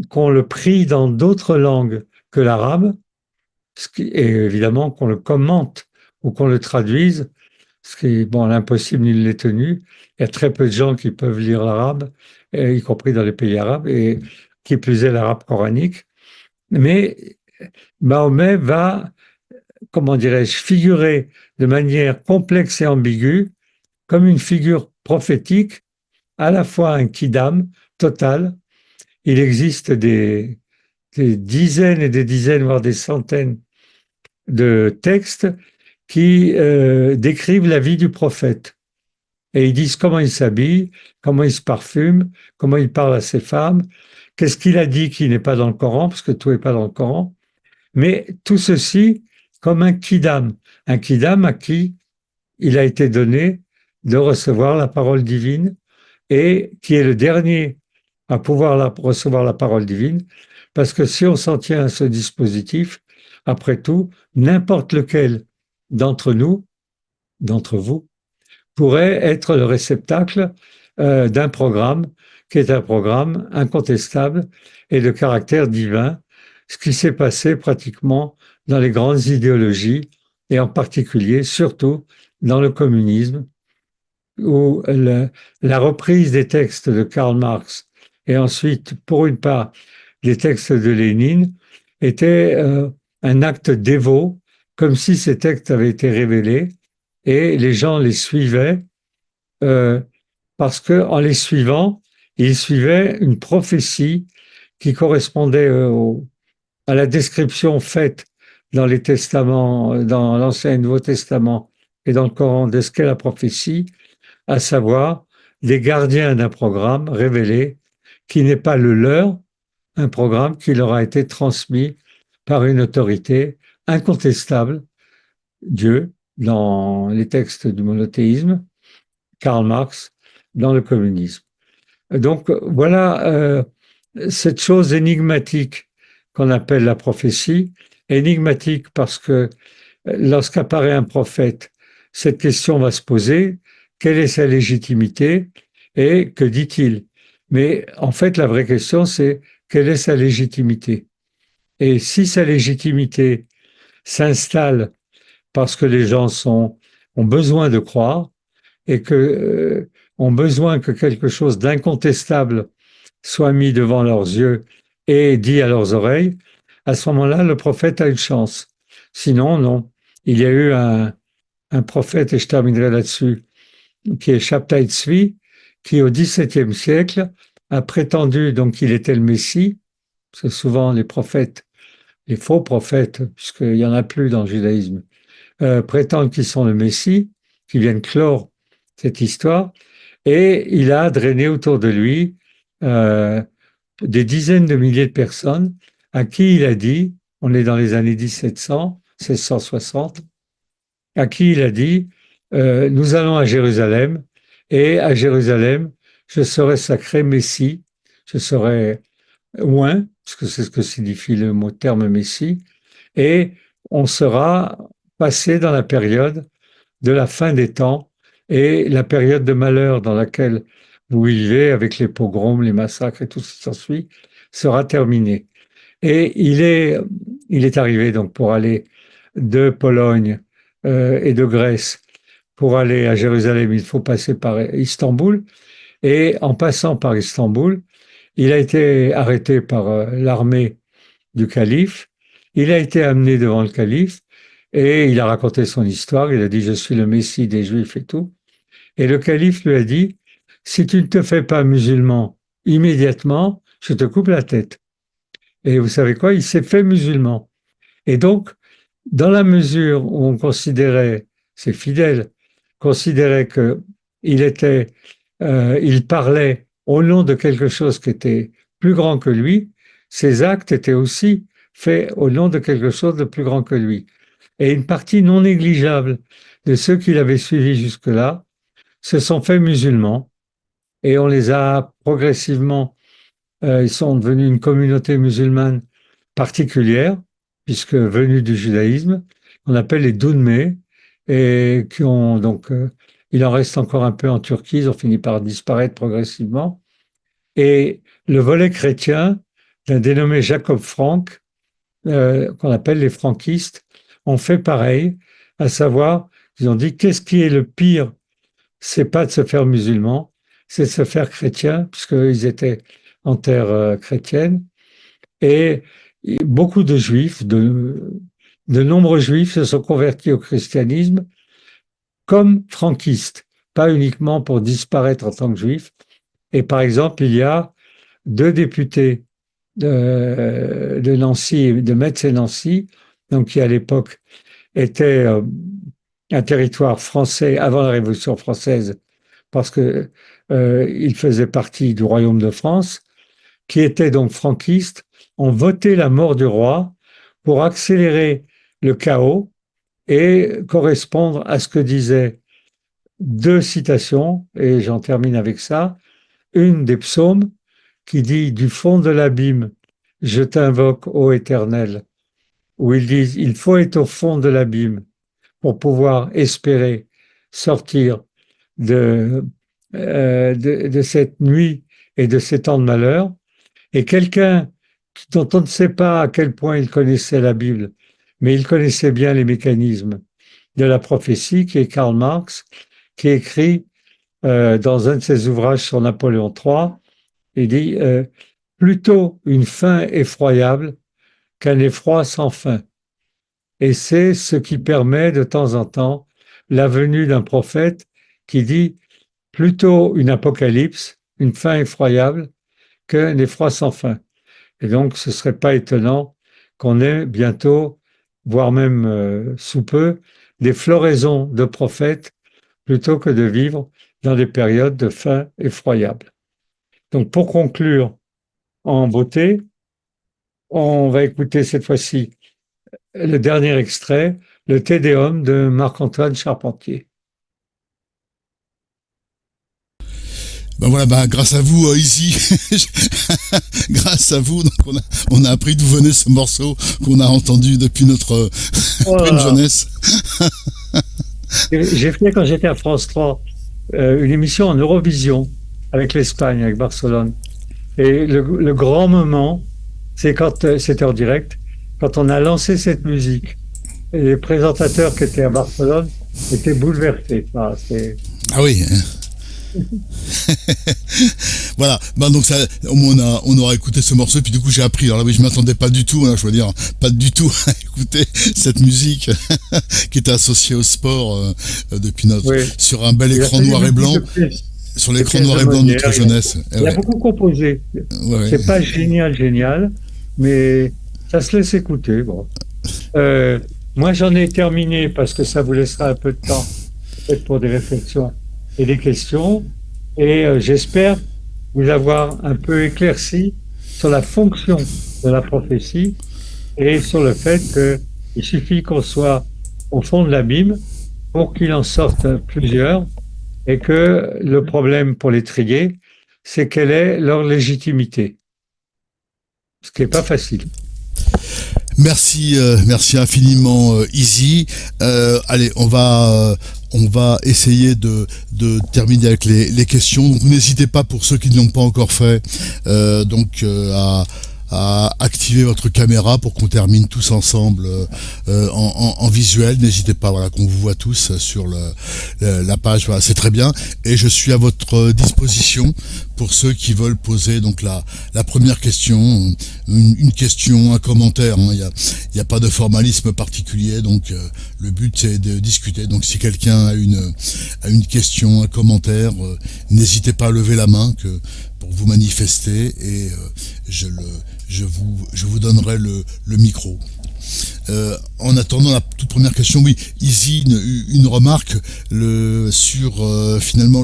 qu'on le prie dans d'autres langues que l'arabe, et évidemment qu'on le commente ou qu'on le traduise, ce qui est, bon, l'impossible nul n'est tenu. Il y a très peu de gens qui peuvent lire l'arabe, y compris dans les pays arabes, et qui plus est l'arabe coranique. Mais Mahomet va, comment dirais-je, figurer de manière complexe et ambiguë comme une figure prophétique, à la fois un kidam total. Il existe des dizaines et des dizaines, voire des centaines de textes qui décrivent la vie du prophète. Et ils disent comment il s'habille, comment il se parfume, comment il parle à ses femmes, qu'est-ce qu'il a dit qui n'est pas dans le Coran, parce que tout n'est pas dans le Coran. Mais tout ceci comme un kidam à qui il a été donné de recevoir la parole divine et qui est le dernier à pouvoir recevoir la parole divine, parce que si on s'en tient à ce dispositif, après tout, n'importe lequel d'entre nous, d'entre vous, pourrait être le réceptacle d'un programme qui est un programme incontestable et de caractère divin, ce qui s'est passé pratiquement dans les grandes idéologies et en particulier, surtout, dans le communisme, où la reprise des textes de Karl Marx et ensuite, pour une part, des textes de Lénine était un acte dévot, comme si ces textes avaient été révélés et les gens les suivaient euh, parce qu'en les suivant, ils suivaient une prophétie qui correspondait à la description faite dans les testaments, dans l'Ancien et le Nouveau Testament et dans le Coran de ce qu'est la prophétie, à savoir les gardiens d'un programme révélé qui n'est pas le leur, un programme qui leur a été transmis par une autorité incontestable, Dieu, dans les textes du monothéisme, Karl Marx, dans le communisme. Donc voilà cette chose énigmatique qu'on appelle la prophétie, énigmatique parce que lorsqu'apparaît un prophète, cette question va se poser, quelle est sa légitimité et que dit-il? Mais en fait, la vraie question, c'est quelle est sa légitimité? Et si sa légitimité s'installe parce que les gens ont besoin de croire et que, ont besoin que quelque chose d'incontestable soit mis devant leurs yeux et dit à leurs oreilles, à ce moment-là, le prophète a une chance. Sinon, non. Il y a eu un prophète, et je terminerai là-dessus, qui est Shabtai Tzvi, qui au XVIIe siècle a prétendu donc qu'il était le Messie, parce que souvent les prophètes, les faux prophètes, puisqu'il n'y en a plus dans le judaïsme, prétendent qu'ils sont le Messie, qu'ils viennent clore cette histoire, et il a drainé autour de lui euh, des dizaines de milliers de personnes à qui il a dit, on est dans les années 1700, 1660, à qui il a dit, nous allons à Jérusalem, et à Jérusalem, je serai sacré Messie, je serai oint, parce que c'est ce que signifie le mot terme Messie, et on sera passé dans la période de la fin des temps et la période de malheur dans laquelle vous vivez avec les pogroms, les massacres et tout ce qui s'ensuit sera terminée. Et il est arrivé donc pour aller de Pologne et de Grèce pour aller à Jérusalem, il faut passer par Istanbul. Et en passant par Istanbul, il a été arrêté par l'armée du calife. Il a été amené devant le calife et il a raconté son histoire. Il a dit, je suis le Messie des Juifs et tout. Et le calife lui a dit, si tu ne te fais pas musulman immédiatement, je te coupe la tête. Et vous savez quoi? Il s'est fait musulman. Et donc, dans la mesure où on considérait, ses fidèles considéraient que il parlait au nom de quelque chose qui était plus grand que lui, ses actes étaient aussi faits au nom de quelque chose de plus grand que lui. Et une partie non négligeable de ceux qui l'avaient suivi jusque-là se sont faits musulmans et on les a progressivement, ils sont devenus une communauté musulmane particulière, puisque venus du judaïsme, on appelle les Dounmés, et qui ont donc, il en reste encore un peu en Turquie, ils ont fini par disparaître progressivement. Et le volet chrétien, d'un dénommé Jacob Frank, qu'on appelle les franquistes, ont fait pareil, à savoir, ils ont dit qu'est-ce qui est le pire, c'est pas de se faire musulman, c'est de se faire chrétien, puisqu'ils étaient en terre chrétienne. Et beaucoup de juifs, de nombreux juifs se sont convertis au christianisme comme franquistes, pas uniquement pour disparaître en tant que juifs. Et par exemple, il y a deux députés de Nancy, de Metz et Nancy, donc qui à l'époque était un territoire français avant la Révolution française, parce que il faisait partie du Royaume de France, qui étaient donc franquistes, ont voté la mort du roi pour accélérer le chaos et correspondre à ce que disaient deux citations, et j'en termine avec ça. Une des psaumes qui dit du fond de l'abîme, je t'invoque, ô Éternel, où ils disent il faut être au fond de l'abîme pour pouvoir espérer sortir de, de cette nuit et de ces temps de malheur. Et quelqu'un dont on ne sait pas à quel point il connaissait la Bible, mais il connaissait bien les mécanismes de la prophétie, qui est Karl Marx, qui écrit dans un de ses ouvrages sur Napoléon III, il dit plutôt une fin effroyable qu'un effroi sans fin. Et c'est ce qui permet de temps en temps la venue d'un prophète qui dit plutôt une apocalypse, une fin effroyable, qu'un effroi sans fin. Et donc, ce ne serait pas étonnant qu'on ait bientôt, voire même sous peu, des floraisons de prophètes plutôt que de vivre dans des périodes de fin effroyables. Donc, pour conclure en beauté, on va écouter cette fois-ci le dernier extrait, le Te Deum de Marc-Antoine Charpentier. Ben voilà, grâce à vous, Izzy, grâce à vous, donc on a appris d'où venait ce morceau qu'on a entendu depuis notre pleine jeunesse. J'ai fait, quand j'étais à France 3, une émission en Eurovision avec l'Espagne, avec Barcelone. Et le grand moment, c'est quand c'était en direct, quand on a lancé cette musique. Et les présentateurs qui étaient à Barcelone étaient bouleversés. Ah oui. Voilà, donc ça, au moins on aura écouté ce morceau, puis du coup j'ai appris. Alors là, oui, je m'attendais pas du tout, je veux dire, pas du tout à écouter cette musique qui était associée au sport depuis sur un bel écran noir et blanc. Sur l'écran noir et blanc de notre jeunesse. Il a beaucoup composé. C'est pas génial, mais ça se laisse écouter. Bon. Moi, j'en ai terminé parce que ça vous laissera un peu de temps, peut-être pour des réflexions et des questions. Et j'espère vous avoir un peu éclairci sur la fonction de la prophétie et sur le fait qu'il suffit qu'on soit au fond de l'abîme pour qu'il en sorte plusieurs. Et que le problème pour les trier, c'est quelle est leur légitimité. Ce qui n'est pas facile. Merci infiniment, Izzy. Allez, on va essayer de terminer avec les questions. Donc n'hésitez pas, pour ceux qui ne l'ont pas encore fait, à activer votre caméra pour qu'on termine tous ensemble en visuel. N'hésitez pas, voilà, qu'on vous voit tous sur la page. Voilà, c'est très bien. Et je suis à votre disposition pour ceux qui veulent poser donc la première question, une question, un commentaire. Il y a pas de formalisme particulier. Donc le but c'est de discuter. Donc si quelqu'un a une question, un commentaire, n'hésitez pas à lever la main pour vous manifester et je vous donnerai le micro. En attendant la toute première question, oui, ici une remarque sur finalement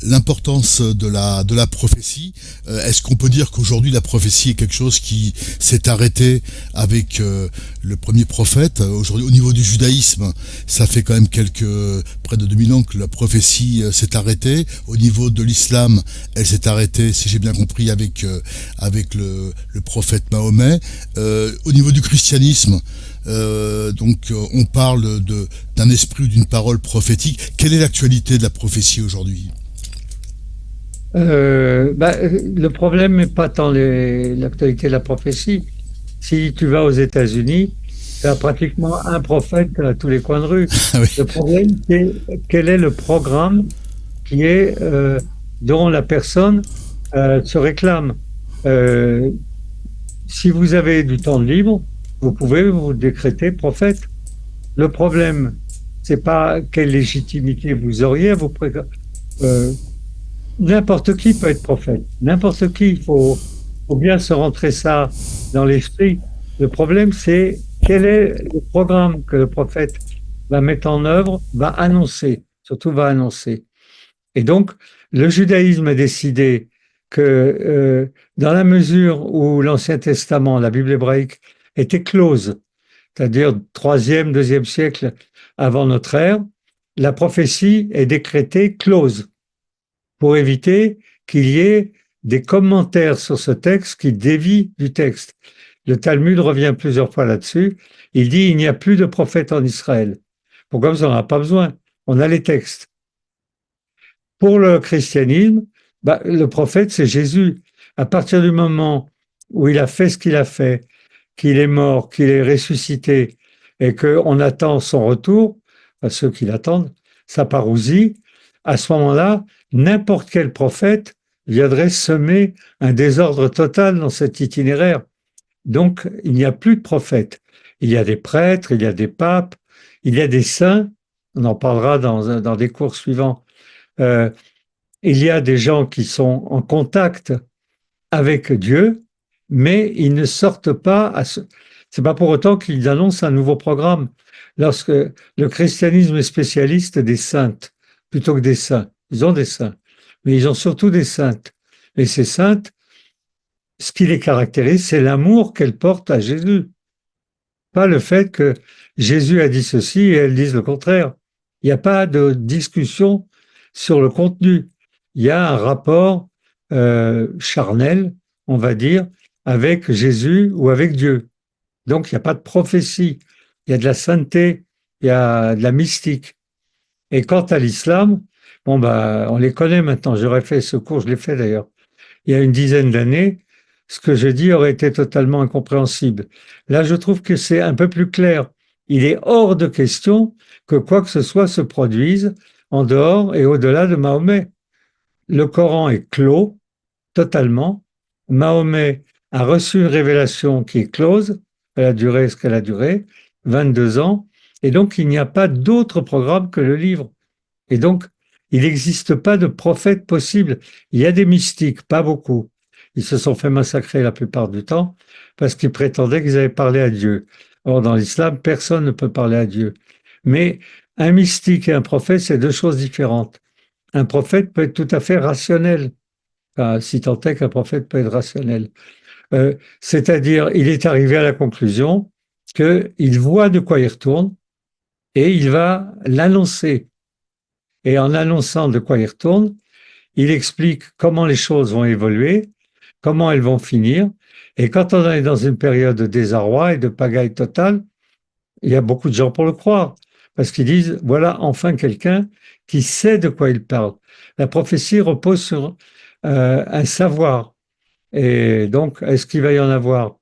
l'importance de la prophétie. Est-ce qu'on peut dire qu'aujourd'hui la prophétie est quelque chose qui s'est arrêté avec le premier prophète? Aujourd'hui, au niveau du judaïsme, ça fait quand même près de 2000 ans que la prophétie s'est arrêtée. Au niveau de l'islam, elle s'est arrêtée, si j'ai bien compris, avec le prophète Mahomet. Au niveau du christianisme, on parle d'un esprit ou d'une parole prophétique. Quelle est l'actualité de la prophétie aujourd'hui? Le problème n'est pas tant l'actualité de la prophétie. Si tu vas aux États-Unis, tu as pratiquement un prophète à tous les coins de rue. Ah oui. Le problème, c'est quel est le programme qui est dont la personne se réclame. Euh, Si vous avez du temps de libre, vous pouvez vous décréter prophète. Le problème, c'est pas quelle légitimité vous auriez à vous euh, n'importe qui peut être prophète. N'importe qui. Faut bien se rentrer ça dans l'esprit. Le problème, c'est quel est le programme que le prophète va mettre en œuvre, va annoncer, surtout va annoncer. Et donc, le judaïsme a décidé que dans la mesure où l'Ancien Testament, la Bible hébraïque, était close, c'est-à-dire troisième, deuxième siècle avant notre ère, la prophétie est décrétée close pour éviter qu'il y ait des commentaires sur ce texte qui dévient du texte. Le Talmud revient plusieurs fois là-dessus. Il dit il n'y a plus de prophète en Israël. Pourquoi? Parce qu'on n'en a pas besoin. On a les textes. Pour le christianisme, le prophète, c'est Jésus. À partir du moment où il a fait ce qu'il a fait, qu'il est mort, qu'il est ressuscité, et qu'on attend son retour, à ceux qui l'attendent, sa parousie, à ce moment-là, n'importe quel prophète viendrait semer un désordre total dans cet itinéraire. Donc, il n'y a plus de prophètes. Il y a des prêtres, il y a des papes, il y a des saints, on en parlera dans des cours suivants. Euh, il y a des gens qui sont en contact avec Dieu, mais ils ne sortent pas c'est pas pour autant qu'ils annoncent un nouveau programme. Lorsque le christianisme est spécialiste des saintes plutôt que des saints, ils ont des saints, mais ils ont surtout des saintes. Et ces saintes, ce qui les caractérise, c'est l'amour qu'elles portent à Jésus, pas le fait que Jésus a dit ceci et elles disent le contraire. Il n'y a pas de discussion sur le contenu. Il y a un rapport charnel, on va dire, avec Jésus ou avec Dieu. Donc il n'y a pas de prophétie, il y a de la sainteté, il y a de la mystique. Et quant à l'islam, on les connaît maintenant. J'aurais fait ce cours, je l'ai fait d'ailleurs, il y a une dizaine d'années. Ce que je dis aurait été totalement incompréhensible. Là, je trouve que c'est un peu plus clair. Il est hors de question que quoi que ce soit se produise en dehors et au-delà de Mahomet. Le Coran est clos totalement. Mahomet a reçu une révélation qui est close. Elle a duré ce qu'elle a duré, 22 ans. Et donc, il n'y a pas d'autre programme que le livre. Et donc, il n'existe pas de prophète possible. Il y a des mystiques, pas beaucoup. Ils se sont fait massacrer la plupart du temps parce qu'ils prétendaient qu'ils avaient parlé à Dieu. Or, dans l'islam, personne ne peut parler à Dieu. Mais un mystique et un prophète, c'est deux choses différentes. Un prophète peut être tout à fait rationnel, si tant est qu'un prophète peut être rationnel. C'est-à-dire, il est arrivé à la conclusion qu'il voit de quoi il retourne et il va l'annoncer. Et en annonçant de quoi il retourne, il explique comment les choses vont évoluer, comment elles vont finir. Et quand on est dans une période de désarroi et de pagaille totale, il y a beaucoup de gens pour le croire, parce qu'ils disent, voilà enfin quelqu'un qui sait de quoi il parle. La prophétie repose sur un savoir. Et donc, est-ce qu'il va y en avoir?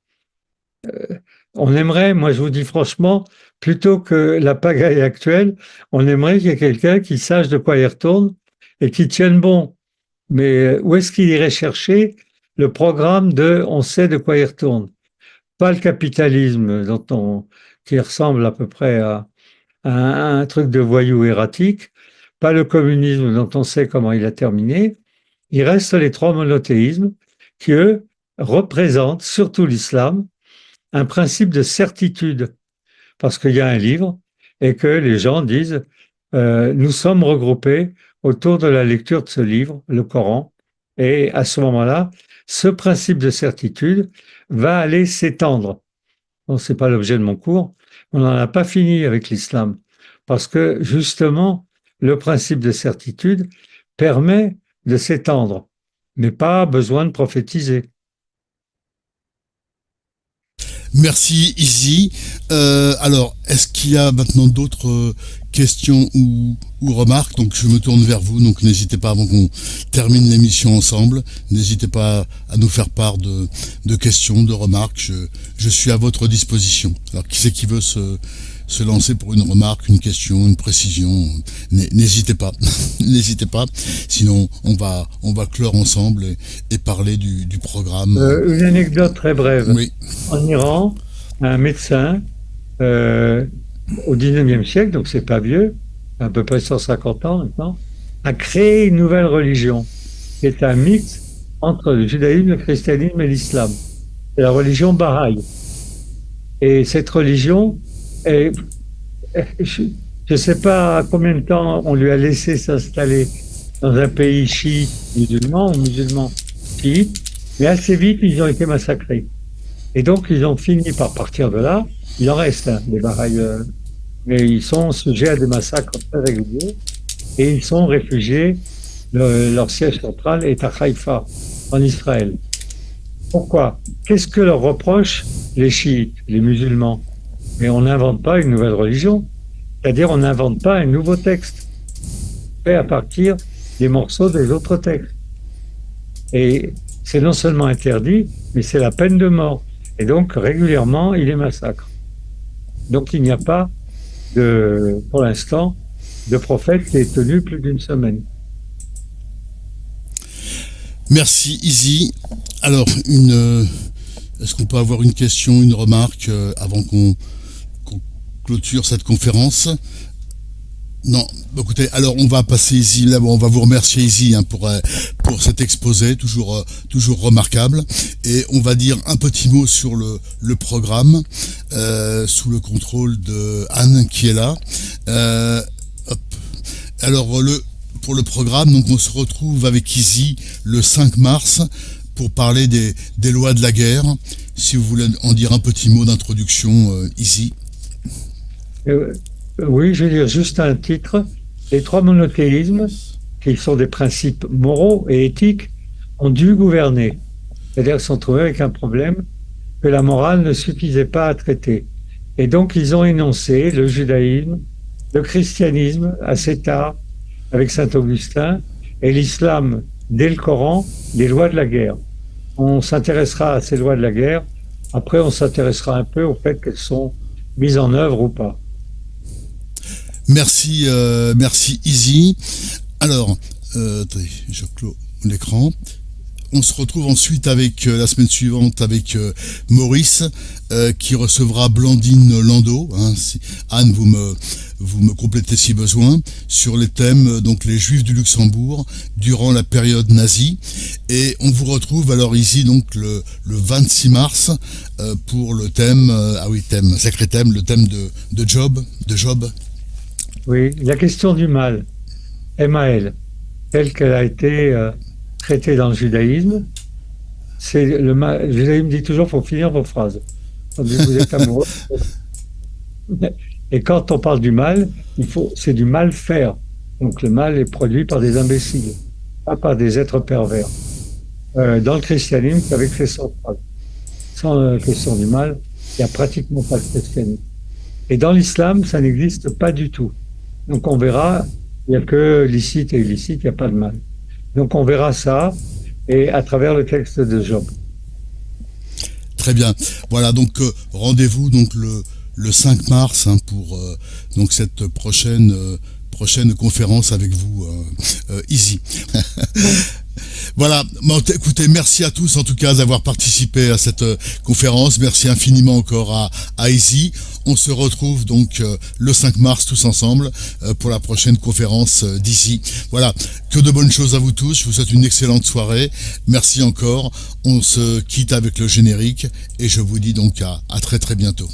On aimerait, moi je vous dis franchement, plutôt que la pagaille actuelle, on aimerait qu'il y ait quelqu'un qui sache de quoi il retourne et qui tienne bon. Mais où est-ce qu'il irait chercher le programme de on sait de quoi il retourne? Pas le capitalisme qui ressemble à peu près à un truc de voyou erratique, pas le communisme dont on sait comment il a terminé. Il reste les trois monothéismes qui, eux, représentent, surtout l'islam, un principe de certitude. parce qu'il y a un livre et que les gens disent nous sommes regroupés autour de la lecture de ce livre, le Coran, et à ce moment-là, ce principe de certitude va aller s'étendre. Bon, c'est pas l'objet de mon cours. On n'en a pas fini avec l'islam. Parce que, justement, le principe de certitude permet de s'étendre, mais pas besoin de prophétiser. Merci Izzy. Alors, est-ce qu'il y a maintenant d'autres questions ou remarques? Donc je me tourne vers vous, donc n'hésitez pas avant qu'on termine l'émission ensemble, n'hésitez pas à nous faire part de questions, de remarques, je suis à votre disposition. Alors qui c'est qui veut se lancer pour une remarque, une question, une précision, n'hésitez pas, n'hésitez pas, sinon on va clore ensemble et parler du programme. Une anecdote très brève. Oui. En Iran, un médecin, au 19e siècle, donc c'est pas vieux, à peu près 150 ans maintenant, a créé une nouvelle religion, qui est un mix entre le judaïsme, le christianisme et l'islam. C'est la religion Baha'i. Et cette religion est, je ne sais pas combien de temps on lui a laissé s'installer dans un pays chiite musulman ou musulman chiite, mais assez vite ils ont été massacrés. Et donc ils ont fini par partir de là. Il en reste des Baha'i, mais ils sont sujets à des massacres très réguliers et ils sont réfugiés. Leur siège central est à Haïfa, en Israël. Pourquoi? Qu'est-ce que leur reprochent les chiites, les musulmans? Mais on n'invente pas une nouvelle religion, c'est-à-dire on n'invente pas un nouveau texte, fait à partir des morceaux des autres textes. Et c'est non seulement interdit, mais c'est la peine de mort. Et donc régulièrement, il les massacre. Donc il n'y a pas pour l'instant, de prophète qui est tenu plus d'une semaine. Merci Izzy. Alors, est-ce qu'on peut avoir une question, une remarque avant qu'on clôture cette conférence? Non, écoutez, alors on va passer Izzy, là, on va vous remercier Izzy pour cet exposé, toujours remarquable, et on va dire un petit mot sur le programme, sous le contrôle de Anne qui est là. Hop. Alors pour le programme, donc on se retrouve avec Izzy le 5 mars pour parler des lois de la guerre. Si vous voulez en dire un petit mot d'introduction, Izzy. Oui, je vais dire juste un titre. Les trois monothéismes, qui sont des principes moraux et éthiques, ont dû gouverner. C'est-à-dire qu'ils se sont trouvés avec un problème que la morale ne suffisait pas à traiter. Et donc, ils ont énoncé le judaïsme, le christianisme assez tard, avec saint Augustin, et l'islam, dès le Coran, les lois de la guerre. On s'intéressera à ces lois de la guerre. Après, on s'intéressera un peu au fait qu'elles sont mises en œuvre ou pas. Merci Izzy. Alors, je clôt l'écran. On se retrouve ensuite avec la semaine suivante avec Maurice qui recevra Blandine Landau. Anne, vous me complétez si besoin sur les thèmes donc les Juifs du Luxembourg durant la période nazie. Et on vous retrouve alors ici donc le 26 mars pour le thème sacré thème, le thème de Job. Oui, la question du mal, M-A-L, telle qu'elle a été traitée dans le judaïsme, c'est le mal. Le judaïsme dit toujours, faut finir vos phrases. On dit, vous êtes amoureux. Et quand on parle du mal, c'est du mal faire. Donc le mal est produit par des imbéciles, pas par des êtres pervers. Dans le christianisme, c'est avec les centrales. Sans la question du mal, il n'y a pratiquement pas de christianisme. Et dans l'islam, ça n'existe pas du tout. Donc on verra, il n'y a que licite et illicite, il n'y a pas de mal. Donc on verra ça, et à travers le texte de Job. Très bien. Voilà, donc rendez-vous donc le 5 mars pour donc cette prochaine conférence avec vous, Izzy. Voilà, écoutez, merci à tous en tout cas d'avoir participé à cette conférence. Merci infiniment encore à Izzy. On se retrouve donc le 5 mars tous ensemble pour la prochaine conférence d'Izzy. Voilà, que de bonnes choses à vous tous. Je vous souhaite une excellente soirée. Merci encore. On se quitte avec le générique et je vous dis donc à très très bientôt.